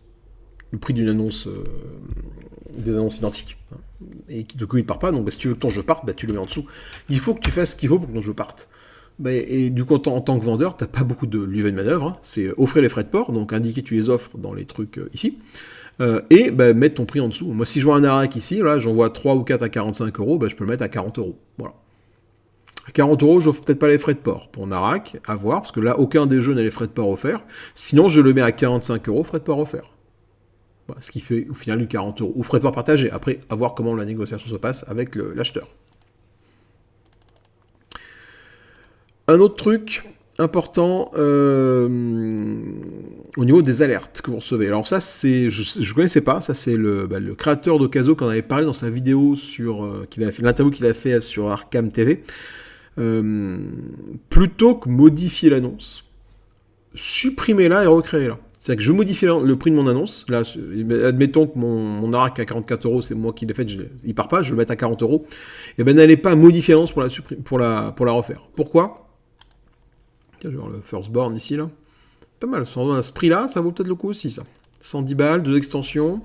des annonces identiques. Hein, et qui du coup il ne part pas, donc si tu veux que ton jeu parte, tu le mets en dessous. Il faut que tu fasses ce qu'il faut pour que ton jeu parte. Et du coup, en tant que vendeur, tu n'as pas beaucoup de levier de manœuvre. Hein. C'est offrir les frais de port, donc indiquer que tu les offres dans les trucs ici. et bah, mettre ton prix en dessous. Moi, si je vois un Narac ici, là, j'en vois 3 ou 4 à 45 euros, bah, je peux le mettre à 40 euros. Voilà. À 40 euros, j'offre peut-être pas les frais de port. Pour Narac, à voir, parce que là, aucun des jeux n'a les frais de port offerts. Sinon, je le mets à 45 euros, frais de port offerts. Voilà, ce qui fait au final du 40 euros. Ou frais de port partagé. Après, à voir comment la négociation se passe avec l'acheteur. Un autre truc important au niveau des alertes que vous recevez. Alors ça, c'est, je ne connaissais pas, ça c'est le créateur d'Ocaso qui en avait parlé dans sa vidéo sur l'interview qu'il a fait sur Arkham TV. Plutôt que modifier l'annonce, supprimez-la et recréez-la. C'est-à-dire que je modifie le prix de mon annonce. Là, admettons que mon Narac à 44 euros, c'est moi qui l'ai fait, il part pas, je vais le mettre à 40 euros. Et ben n'allez pas modifier l'annonce pour la refaire. Pourquoi ? Je vais voir le Firstborn ici, là. Pas mal, à ce prix-là, ça vaut peut-être le coup aussi, ça. 110 balles, 2 extensions.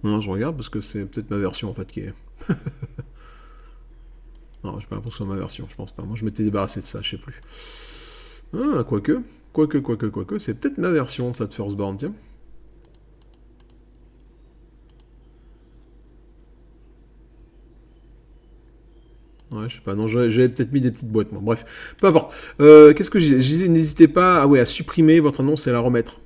Non, je regarde parce que c'est peut-être ma version en fait qui est. Non, j'ai pas l'impression que ce soit ma version, je pense pas. Moi je m'étais débarrassé de ça, je sais plus. Ah, quoique, c'est peut-être ma version de cette Firstborn, tiens. Ouais, je sais pas, non, j'avais peut-être mis des petites boîtes, moi. Bref, peu importe. Qu'est-ce que je disais ? N'hésitez pas à supprimer votre annonce et à la remettre.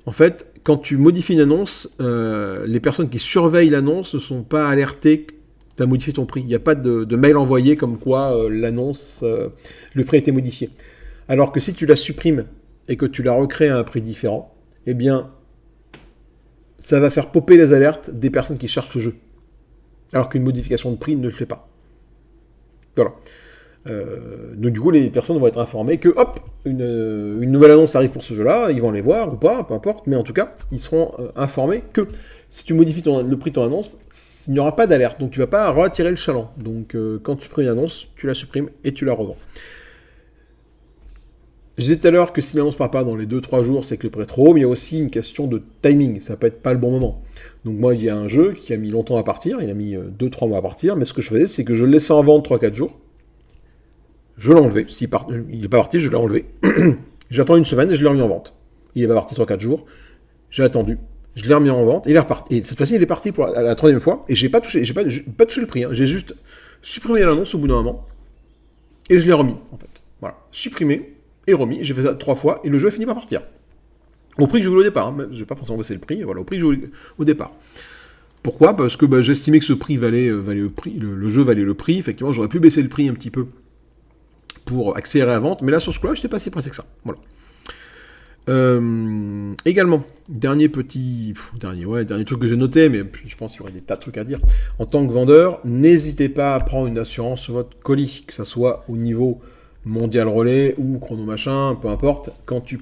En fait, quand tu modifies une annonce, les personnes qui surveillent l'annonce ne sont pas alertées que tu as modifié ton prix. Il n'y a pas de mail envoyé comme quoi l'annonce, le prix a été modifié. Alors que si tu la supprimes et que tu la recrées à un prix différent, eh bien, ça va faire popper les alertes des personnes qui cherchent ce jeu. Alors qu'une modification de prix ne le fait pas. Voilà. Donc du coup, les personnes vont être informées que, hop, une nouvelle annonce arrive pour ce jeu-là, ils vont les voir ou pas, peu importe, mais en tout cas, ils seront informés que si tu modifies le prix de ton annonce, il n'y aura pas d'alerte, donc tu ne vas pas retirer le chaland. Donc quand tu supprimes une annonce, tu la supprimes et tu la revends. Je disais tout à l'heure que si l'annonce ne part pas dans les 2-3 jours, c'est que le prix est trop haut, mais il y a aussi une question de timing, ça peut être pas le bon moment. Donc moi, il y a un jeu qui a mis longtemps à partir, il a mis 2-3 mois à partir, mais ce que je faisais, c'est que je le laissais en vente 3-4 jours, je l'ai enlevé. S'il n'est pas parti, je l'ai enlevé. J'ai attendu une semaine et je l'ai remis en vente. Il est pas parti 3-4 jours. J'ai attendu. Je l'ai remis en vente. Et il est reparti. Et cette fois-ci, il est parti pour la troisième fois. Et j'ai pas touché le prix. Hein. J'ai juste supprimé l'annonce au bout d'un moment. Et je l'ai remis, en fait. Voilà. Supprimé et remis. J'ai fait ça 3 fois. Et le jeu a fini par partir. Au prix que je voulais au départ. Hein. Je n'ai pas forcément baissé le prix. Voilà, au prix que je voulais au départ. Pourquoi ? Parce que j'estimais que ce prix valait le prix. Le jeu valait le prix. Effectivement, j'aurais pu baisser le prix un petit peu pour accélérer la vente, mais là sur ce coup-là, je n'étais pas si pressé que ça. Voilà. Également, dernier truc que j'ai noté, mais je pense qu'il y aurait des tas de trucs à dire. En tant que vendeur, n'hésitez pas à prendre une assurance sur votre colis, que ça soit au niveau mondial relais ou chrono machin, peu importe. Quand tu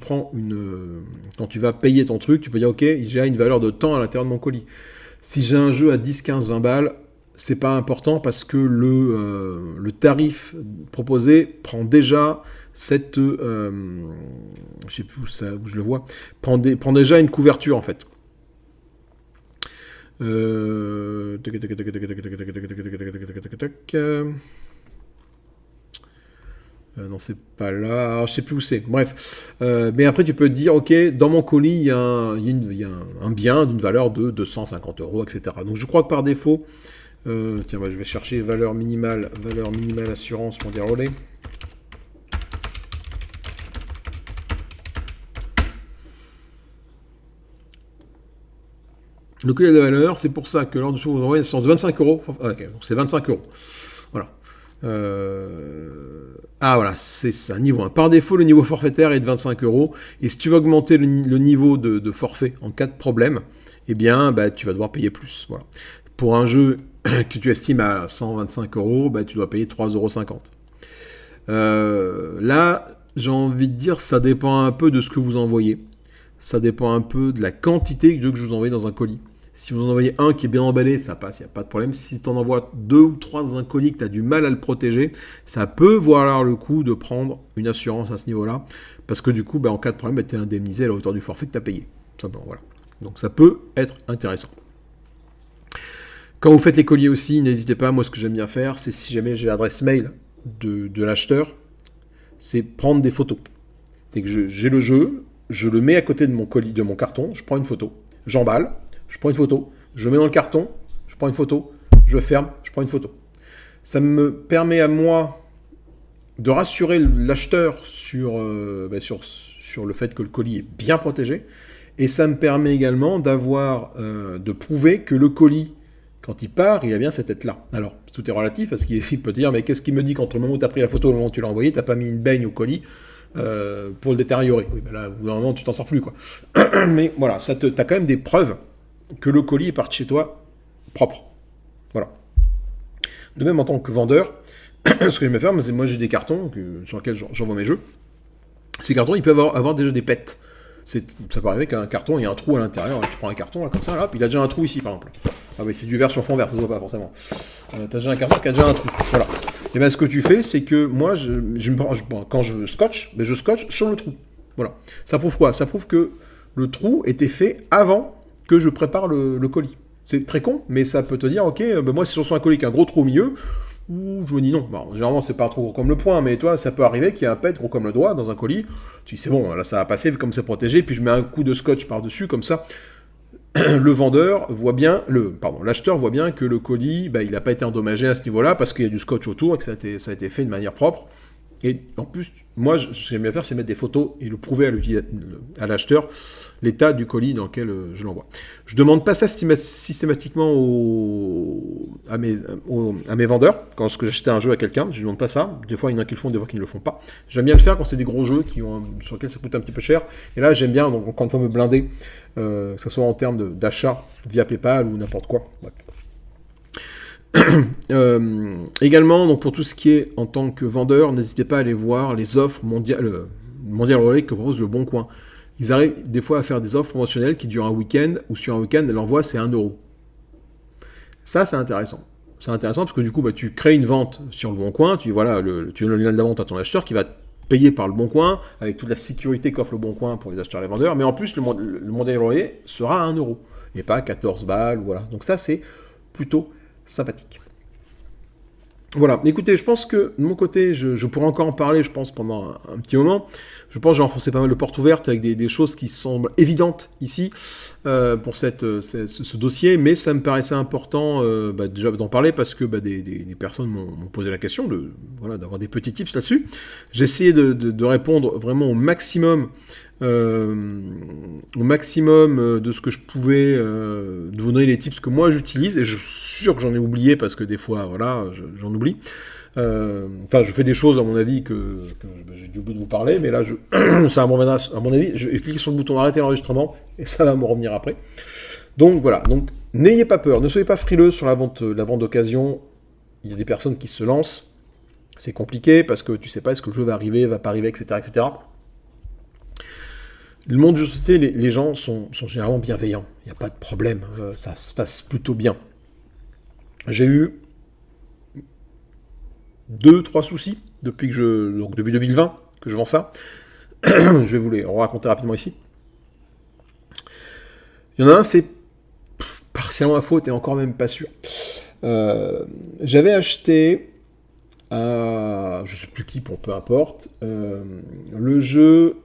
vas payer ton truc, tu peux dire ok, j'ai une valeur de temps à l'intérieur de mon colis. Si j'ai un jeu à 10, 15, 20 balles, c'est pas important parce que le tarif proposé prend déjà cette... je sais plus où je le vois. Prend déjà une couverture en fait. Non, c'est pas là. Alors, je sais plus où c'est. Bref. Mais après, tu peux te dire, ok, dans mon colis, il y a un bien d'une valeur de 250 €, etc. Donc, je crois que par défaut... tiens, je vais chercher valeur minimale assurance mondial relais. Le colis de valeur, c'est pour ça que lors de vous envoyez sur 25 €. Ok, donc c'est 25 €. Voilà. Ah voilà, c'est ça, niveau 1. Par défaut, le niveau forfaitaire est de 25 €. Et si tu veux augmenter le niveau de forfait en cas de problème, eh bien, tu vas devoir payer plus. Voilà. Pour un jeu que tu estimes à 125 €, tu dois payer 3,50 €. Là, j'ai envie de dire, ça dépend un peu de ce que vous envoyez. Ça dépend un peu de la quantité que je vous envoie dans un colis. Si vous en envoyez un qui est bien emballé, ça passe, il n'y a pas de problème. Si tu en envoies 2 ou 3 dans un colis que tu as du mal à le protéger, ça peut valoir le coup de prendre une assurance à ce niveau-là. Parce que du coup, en cas de problème, tu es indemnisé à la hauteur du forfait que tu as payé. Simplement, voilà. Donc ça peut être intéressant. Quand vous faites les colis aussi, n'hésitez pas, moi ce que j'aime bien faire, c'est si jamais j'ai l'adresse mail de l'acheteur, c'est prendre des photos. C'est que j'ai le jeu, je le mets à côté de mon colis, de mon carton, je prends une photo, j'emballe, je prends une photo, je mets dans le carton, je prends une photo, je ferme, je prends une photo. Ça me permet à moi de rassurer l'acheteur sur le fait que le colis est bien protégé, et ça me permet également de prouver que le colis, quand il part, il a bien cette tête-là. Alors, tout est relatif, parce qu'il peut te dire, mais qu'est-ce qu'il me dit qu'entre le moment où tu as pris la photo et le moment où tu l'as envoyé, tu n'as pas mis une baigne au colis pour le détériorer. Oui, ben là, au bout d'un moment, tu t'en sors plus, quoi. Mais voilà, tu as quand même des preuves que le colis est parti chez toi propre. Voilà. De même, en tant que vendeur, ce que je vais faire, c'est moi j'ai des cartons sur lesquels j'envoie mes jeux. Ces cartons, ils peuvent avoir déjà des pets. Ça peut arriver qu'un carton, il y a un trou à l'intérieur. Tu prends un carton, là, comme ça, là, puis il a déjà un trou ici, par exemple. Ah oui, c'est du vert sur fond vert, ça se voit pas forcément. T'as déjà un carton qui a déjà un trou. Voilà. Et bien, ce que tu fais, c'est que moi, quand je scotche, je scotche sur le trou. Voilà. Ça prouve quoi? Ça prouve que le trou était fait avant que je prépare le colis. C'est très con, mais ça peut te dire, ok, moi, si je reçois un colis avec un gros trou au milieu, je me dis non. Bon, généralement, c'est pas trop gros comme le poing, mais toi, ça peut arriver qu'il y ait un pet gros comme le doigt dans un colis. Tu dis, c'est bon, là, ça va passer, vu comme c'est protégé, puis je mets un coup de scotch par-dessus, comme ça, le vendeur voit bien, l'acheteur voit bien que le colis, il n'a pas été endommagé à ce niveau-là, parce qu'il y a du scotch autour, et que ça a été fait de manière propre. Et en plus, moi, ce que j'aime bien faire, c'est mettre des photos et le prouver à l'acheteur l'état du colis dans lequel je l'envoie. Je ne demande pas ça systématiquement à mes vendeurs. Quand j'achète un jeu à quelqu'un, je ne demande pas ça. Des fois, il y en a qui le font, des fois qui ne le font pas. J'aime bien le faire quand c'est des gros jeux sur lesquels ça coûte un petit peu cher. Et là, j'aime bien, donc, encore une fois, me blinder, que ce soit en termes d'achat via PayPal ou n'importe quoi. Ouais. Également, donc pour tout ce qui est en tant que vendeur, n'hésitez pas à aller voir les offres mondial relais que propose le Bon Coin. Ils arrivent des fois à faire des offres promotionnelles qui durent un week-end, ou sur un week-end, l'envoi c'est 1 €. Ça, c'est intéressant. C'est intéressant parce que du coup, tu crées une vente sur le Bon Coin, tu donnes le lien de la vente à ton acheteur qui va payer par le Bon Coin, avec toute la sécurité qu'offre le Bon Coin pour les acheteurs et les vendeurs, mais en plus, le mondial relais sera à 1 €, et pas 14 balles, voilà. Donc ça, c'est plutôt sympathique. Voilà, écoutez, je pense que de mon côté, je pourrais encore en parler, je pense, pendant un petit moment. Je pense que j'ai enfoncé pas mal de portes ouvertes avec des choses qui semblent évidentes ici pour ce dossier, mais ça me paraissait important déjà d'en parler parce que des personnes m'ont posé la question d'avoir des petits tips là-dessus. J'ai essayé de répondre vraiment au maximum de ce que je pouvais, de vous donner les tips que moi j'utilise, et je suis sûr que j'en ai oublié parce que des fois, voilà, j'en oublie. Je fais des choses à mon avis que j'ai dû oublier de vous parler, mais là, ça à mon avis, je clique sur le bouton arrêter l'enregistrement et ça va me revenir après. Donc voilà, donc n'ayez pas peur, ne soyez pas frileux sur la vente d'occasion. Il y a des personnes qui se lancent, c'est compliqué parce que tu sais pas est-ce que le jeu va arriver, va pas arriver, etc., etc. Le monde de société, les gens sont généralement bienveillants. Il n'y a pas de problème. Ça se passe plutôt bien. J'ai eu 2-3 soucis depuis 2020 que je vends ça. Je vais vous les raconter rapidement ici. Il y en a un, c'est partiellement ma faute et encore même pas sûr. J'avais acheté à je sais plus qui, peu importe, le jeu.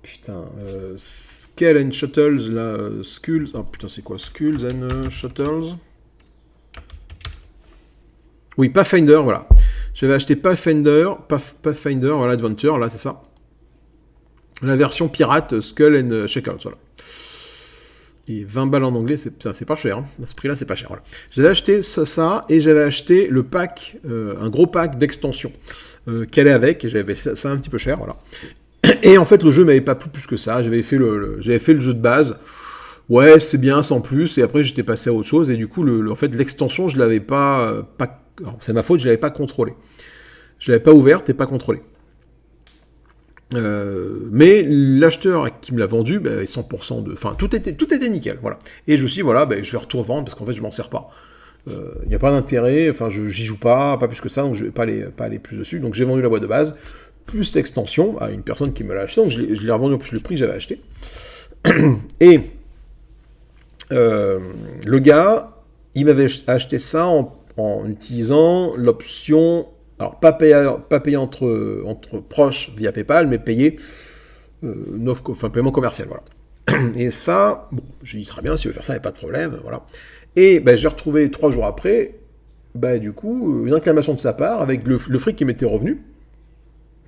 Putain, Skull and Shuttles, là, Skulls... Oh putain, c'est quoi? Skulls and Shuttles? Oui, Pathfinder, voilà. J'avais acheté Pathfinder, voilà, Adventure, là, c'est ça. La version pirate, Skull and Shackles, voilà. Et 20 balles en anglais, c'est pas cher, hein. À ce prix-là, c'est pas cher, voilà. J'avais acheté ça, et j'avais acheté le pack, un gros pack d'extension, qu'elle est avec, et j'avais ça un petit peu cher, voilà. Et en fait, le jeu m'avait pas plu plus que ça. J'avais fait le jeu de base. Ouais, c'est bien, sans plus. Et après, j'étais passé à autre chose. Et du coup, en fait, l'extension, je l'avais pas c'est ma faute, je l'avais pas contrôlée. Je l'avais pas ouverte et pas contrôlée. Mais l'acheteur qui me l'a vendu, 100% de... Enfin, tout était nickel, voilà. Et je me suis dit, voilà, je vais revendre parce qu'en fait, je m'en sers pas. Il n'y a pas d'intérêt, enfin, j'y joue pas plus que ça, donc je vais pas aller plus dessus. Donc, j'ai vendu la boîte de base, plus l'extension à une personne qui me l'a acheté, donc je l'ai revendu en plus le prix que j'avais acheté. Et le gars il m'avait acheté ça en utilisant l'option, alors pas payé entre proches via PayPal, mais payé paiement commercial, voilà. Et ça, bon, j'ai dit très bien, si vous voulez faire ça, il n'y a pas de problème, voilà. Et ben, j'ai retrouvé 3 jours après, ben, du coup, une réclamation de sa part avec le fric qui m'était revenu,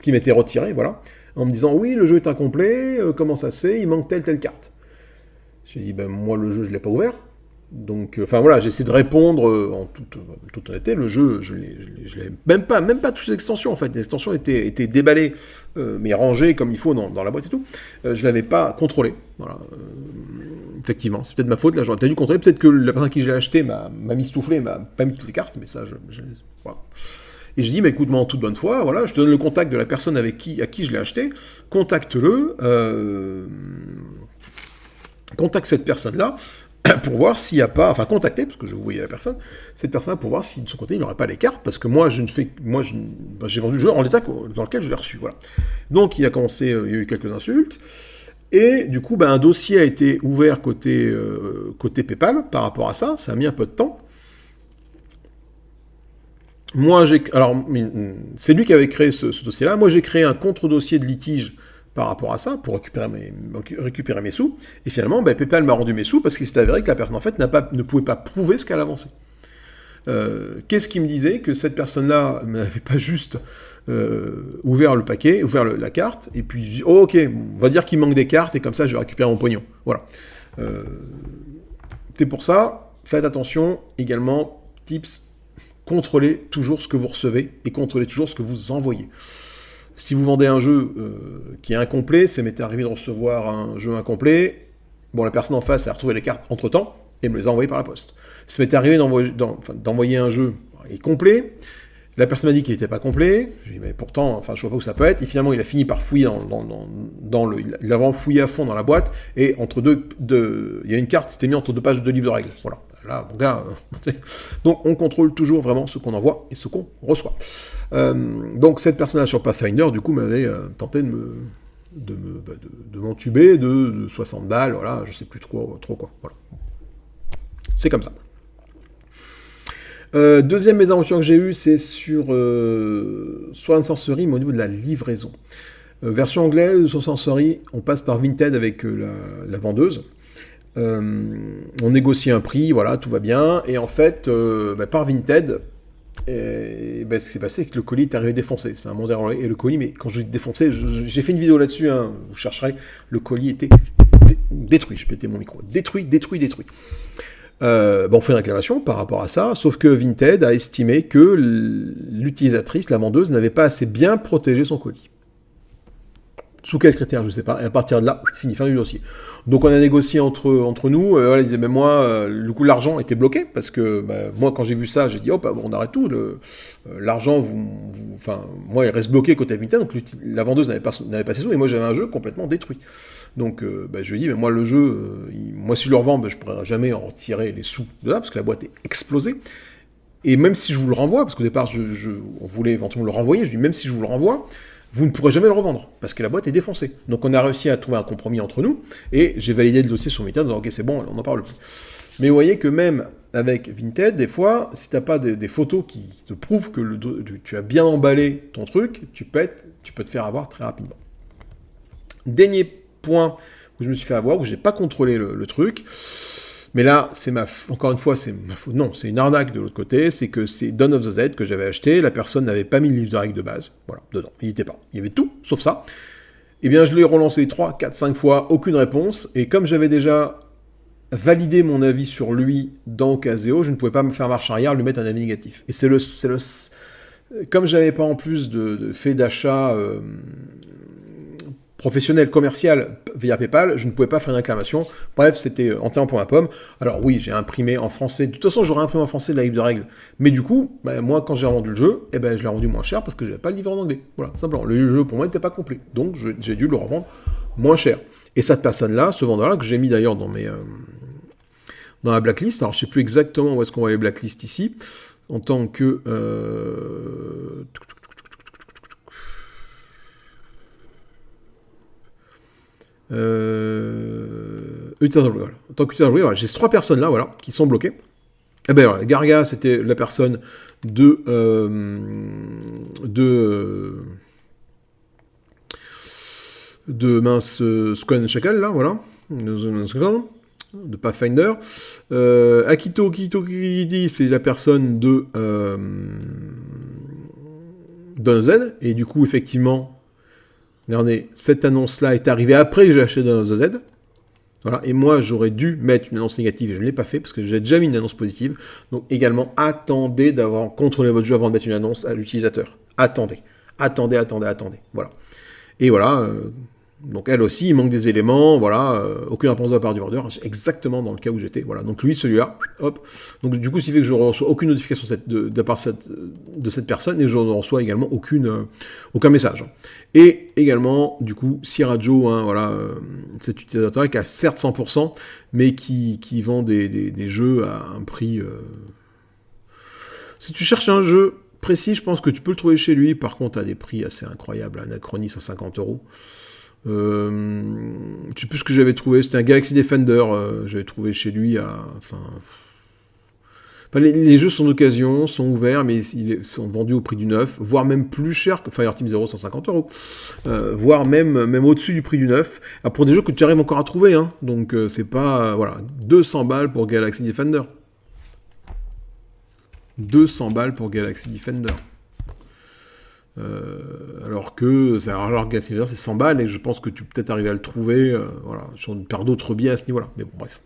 qui m'était retiré, voilà, en me disant oui, le jeu est incomplet, comment ça se fait, il manque telle carte. J'ai dit ben moi le jeu je l'ai pas ouvert, donc enfin voilà, j'ai essayé de répondre en toute honnêteté, le jeu je l'ai même pas toutes les extensions en fait, les extensions étaient déballées mais rangées comme il faut dans la boîte et tout, je l'avais pas contrôlé, voilà. Effectivement, c'est peut-être ma faute, là j'aurais peut-être dû contrôler, peut-être que la personne à qui je l'ai acheté m'a mistouflé, m'a pas mis toutes les cartes, mais ça voilà. Et j'ai dit, mais écoute-moi en toute bonne foi, voilà, je te donne le contact de la personne à qui je l'ai acheté, contacte-le, contacte cette personne-là, pour voir s'il n'y a pas, enfin contacter, parce que je voyais la personne, cette personne-là pour voir si de son côté il n'aurait pas les cartes, parce que moi j'ai vendu le jeu en l'état dans lequel je l'ai reçu, voilà. Donc il a commencé, il y a eu quelques insultes, et du coup un dossier a été ouvert côté PayPal par rapport à ça, ça a mis un peu de temps. Moi, c'est lui qui avait créé ce dossier-là. Moi, j'ai créé un contre-dossier de litige par rapport à ça, pour récupérer mes sous. Et finalement, PayPal m'a rendu mes sous parce qu'il s'est avéré que la personne, en fait, ne pouvait pas prouver ce qu'elle avançait. Qu'est-ce qui me disait que cette personne-là n'avait pas juste ouvert le paquet, ouvert la carte, et puis, ok, on va dire qu'il manque des cartes, et comme ça, je vais récupérer mon pognon. Voilà. C'est pour ça, faites attention, également, tips, contrôlez toujours ce que vous recevez et contrôlez toujours ce que vous envoyez. Si vous vendez un jeu qui est incomplet, ça m'était arrivé de recevoir un jeu incomplet, bon, la personne en face a retrouvé les cartes entre-temps et me les a envoyées par la poste. Ça m'était arrivé d'envoyer un jeu complet, la personne m'a dit qu'il n'était pas complet, j'ai dit, mais pourtant, enfin, je vois pas où ça peut être, et finalement, il a fini par fouiller il a vraiment fouillé à fond dans la boîte, et il y a une carte qui s'était mise entre 2 pages de livre de règles, voilà. Là, mon gars, donc on contrôle toujours vraiment ce qu'on envoie et ce qu'on reçoit. Donc cette personne-là sur Pathfinder, du coup, m'avait tenté de m'entuber de 60 balles, voilà, je sais plus trop quoi, voilà. C'est comme ça. Deuxième mésaventure que j'ai eue, c'est sur Sword and Sorcery, mais au niveau de la livraison. Version anglaise de Sword and Sorcery, on passe par Vinted avec la vendeuse. On négocie un prix, voilà, tout va bien, et en fait, par Vinted, ce qui s'est passé, c'est que le colis est arrivé défoncé, c'est un monde erreur, et le colis, mais quand je dis défoncé, j'ai fait une vidéo là-dessus, hein, vous chercherez, le colis était détruit, je pétais mon micro, détruit. On fait une réclamation par rapport à ça, sauf que Vinted a estimé que l'utilisatrice, la vendeuse, n'avait pas assez bien protégé son colis. Sous quels critères, je ne sais pas, et à partir de là, fin du dossier. Donc on a négocié entre nous, elle disait, mais moi, du coup l'argent était bloqué, parce que moi quand j'ai vu ça, j'ai dit, hop, on arrête tout, l'argent, moi il reste bloqué côté Vinted, donc la vendeuse n'avait pas ses sous, et moi j'avais un jeu complètement détruit. Donc je lui ai dit, mais moi le jeu, moi si je le revends, je ne pourrai jamais en retirer les sous de là, parce que la boîte est explosée. Et même si je vous le renvoie, parce qu'au départ on voulait éventuellement le renvoyer, je lui ai dit, même si je vous le renvoie, vous ne pourrez jamais le revendre, parce que la boîte est défoncée. Donc on a réussi à trouver un compromis entre nous, et j'ai validé le dossier sur Vinted en disant, ok, c'est bon, on n'en parle plus. Mais vous voyez que même avec Vinted, des fois, si tu n'as pas des photos qui te prouvent que tu as bien emballé ton truc, tu peux te faire avoir très rapidement. Dernier point où je me suis fait avoir, où je n'ai pas contrôlé le truc, mais là, encore une fois, c'est ma faute. Non, c'est une arnaque de l'autre côté, c'est que c'est Dawn of the Z que j'avais acheté, la personne n'avait pas mis le livre de règles de base, voilà, dedans, il n'y était pas. Il y avait tout, sauf ça. Eh bien, je l'ai relancé 3, 4, 5 fois, aucune réponse, et comme j'avais déjà validé mon avis sur lui dans Ocaseo, je ne pouvais pas me faire marche arrière, lui mettre un avis négatif. Et comme j'avais pas en plus de fait d'achat professionnel, commercial, via PayPal, je ne pouvais pas faire une réclamation. Bref, c'était entièrement pour ma pomme. Alors oui, j'ai imprimé en français. De toute façon, j'aurais imprimé en français la livre de règles. Mais du coup, moi, quand j'ai rendu le jeu, je l'ai rendu moins cher parce que je n'avais pas le livre en anglais. Voilà, simplement. Le jeu, pour moi, n'était pas complet. Donc, j'ai dû le revendre moins cher. Et cette personne-là, ce vendeur-là, que j'ai mis d'ailleurs dans la blacklist, alors je ne sais plus exactement où est-ce qu'on voit les blacklists ici, en tant que... En tant qu'utilisateur, voilà. J'ai ces 3 personnes là, voilà, qui sont bloquées. Eh ben voilà, Garga, c'était la personne de mince Squan Chacal, là, voilà, de Pathfinder. Akito Kiridi, c'est la personne de Dawn of Z, et du coup, effectivement, regardez, cette annonce-là est arrivée après que j'ai acheté Dawn of the Z. Voilà, et moi, j'aurais dû mettre une annonce négative, et je ne l'ai pas fait, parce que j'ai déjà mis une annonce positive. Donc, également, attendez d'avoir contrôlé votre jeu avant de mettre une annonce à l'utilisateur. Attendez. Voilà. Et voilà, donc elle aussi, il manque des éléments, voilà, aucune réponse de la part du vendeur, exactement dans le cas où j'étais, voilà. Donc lui, celui-là, hop. Donc du coup, ce qui fait que je ne reçois aucune notification de la part de cette personne, et je ne reçois également aucun message. Et également, du coup, Sierra Joe, hein, voilà, cet utilisateur qui a certes 100%, mais qui vend des jeux à un prix... Si tu cherches un jeu précis, je pense que tu peux le trouver chez lui, par contre à des prix assez incroyables, Anachronis à 50 €. Je sais plus ce que j'avais trouvé, c'était un Galaxy Defender, j'avais trouvé chez lui à... Enfin, les jeux sont d'occasion, sont ouverts, mais ils sont vendus au prix du neuf, voire même plus cher que Fireteam Zero, 150 €, voire même au-dessus du prix du neuf, pour des jeux que tu arrives encore à trouver, hein. Donc c'est pas... voilà, 200 balles pour Galaxy Defender. 200 balles pour Galaxy Defender. Alors que Galaxy Defender c'est 100 balles et je pense que tu peux peut-être arriver à le trouver voilà, par d'autres biais à ce niveau-là. Mais bon, bref.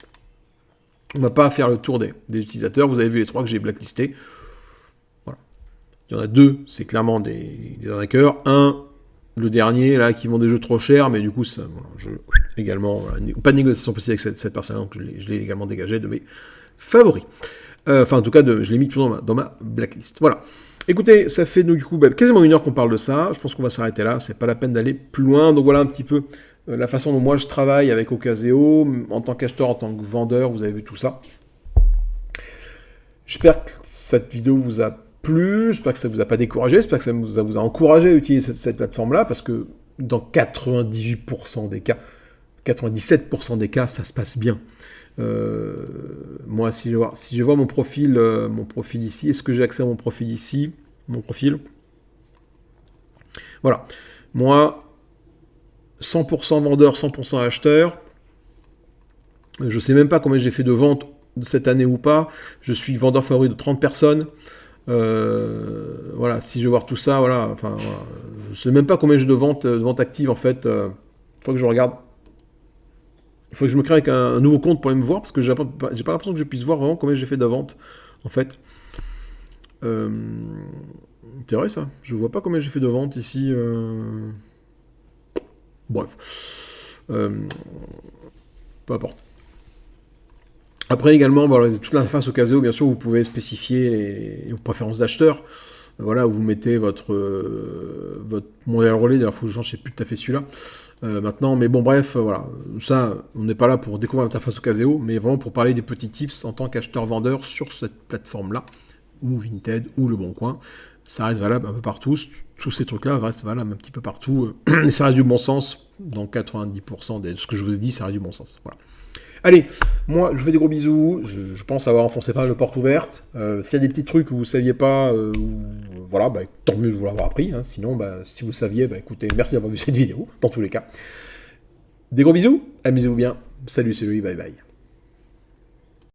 On va pas faire le tour des utilisateurs. Vous avez vu les 3 que j'ai blacklistés. Voilà. Il y en a 2, c'est clairement des arnaqueurs. Un, le dernier, là, qui vend des jeux trop chers, mais du coup, ça, voilà, également, voilà, pas de négociation possible avec cette personne, donc je l'ai également dégagé de mes favoris. Enfin, en tout cas, je l'ai mis tout dans ma blacklist. Voilà. Écoutez, ça fait du coup quasiment 1 heure qu'on parle de ça. Je pense qu'on va s'arrêter là. C'est pas la peine d'aller plus loin. Donc voilà un petit peu la façon dont moi je travaille avec Ocaseo, en tant qu'acheteur, en tant que vendeur. Vous avez vu tout ça. J'espère que cette vidéo vous a plu. J'espère que ça vous a pas découragé. J'espère que ça vous a encouragé à utiliser cette plateforme-là, parce que dans 98% des cas, 97% des cas, ça se passe bien. Moi, si je vois mon profil ici, est-ce que j'ai accès à mon profil ici? Mon profil. Voilà. Moi, 100% vendeur, 100% acheteur. Je sais même pas combien j'ai fait de ventes cette année ou pas. Je suis vendeur favori de 30 personnes. Voilà, si je veux voir tout ça, voilà. Enfin, voilà. Je sais même pas combien j'ai de ventes actives en fait. Faut que je regarde. Il faut que je me crée avec un nouveau compte pour aller me voir, parce que j'ai pas l'impression que je puisse voir vraiment combien j'ai fait de ventes, en fait. C'est vrai ça, je vois pas combien j'ai fait de ventes ici. Bref. Peu importe. Après également, voilà, toute l'interface Ocaseo, bien sûr, vous pouvez spécifier vos préférences d'acheteur. Voilà, où vous mettez votre modèle relais, d'ailleurs, il faut que je change, je sais plus tout à fait celui-là, maintenant, mais bon, bref, voilà, ça, on n'est pas là pour découvrir l'interface Ocaseo, mais vraiment pour parler des petits tips en tant qu'acheteur-vendeur sur cette plateforme-là, ou Vinted, ou Le Bon Coin, ça reste valable un peu partout, tous ces trucs-là restent valables un petit peu partout, et ça reste du bon sens, dans 90% de ce que je vous ai dit, ça reste du bon sens, voilà. Allez, moi, je vous fais des gros bisous. Je pense avoir enfoncé pas mal de portes ouvertes. S'il y a des petits trucs que vous ne saviez pas, voilà, bah, tant mieux de vous l'avoir appris. Hein. Sinon, bah, si vous saviez, bah, écoutez, merci d'avoir vu cette vidéo, dans tous les cas. Des gros bisous, amusez-vous bien. Salut, c'est Louis, bye bye.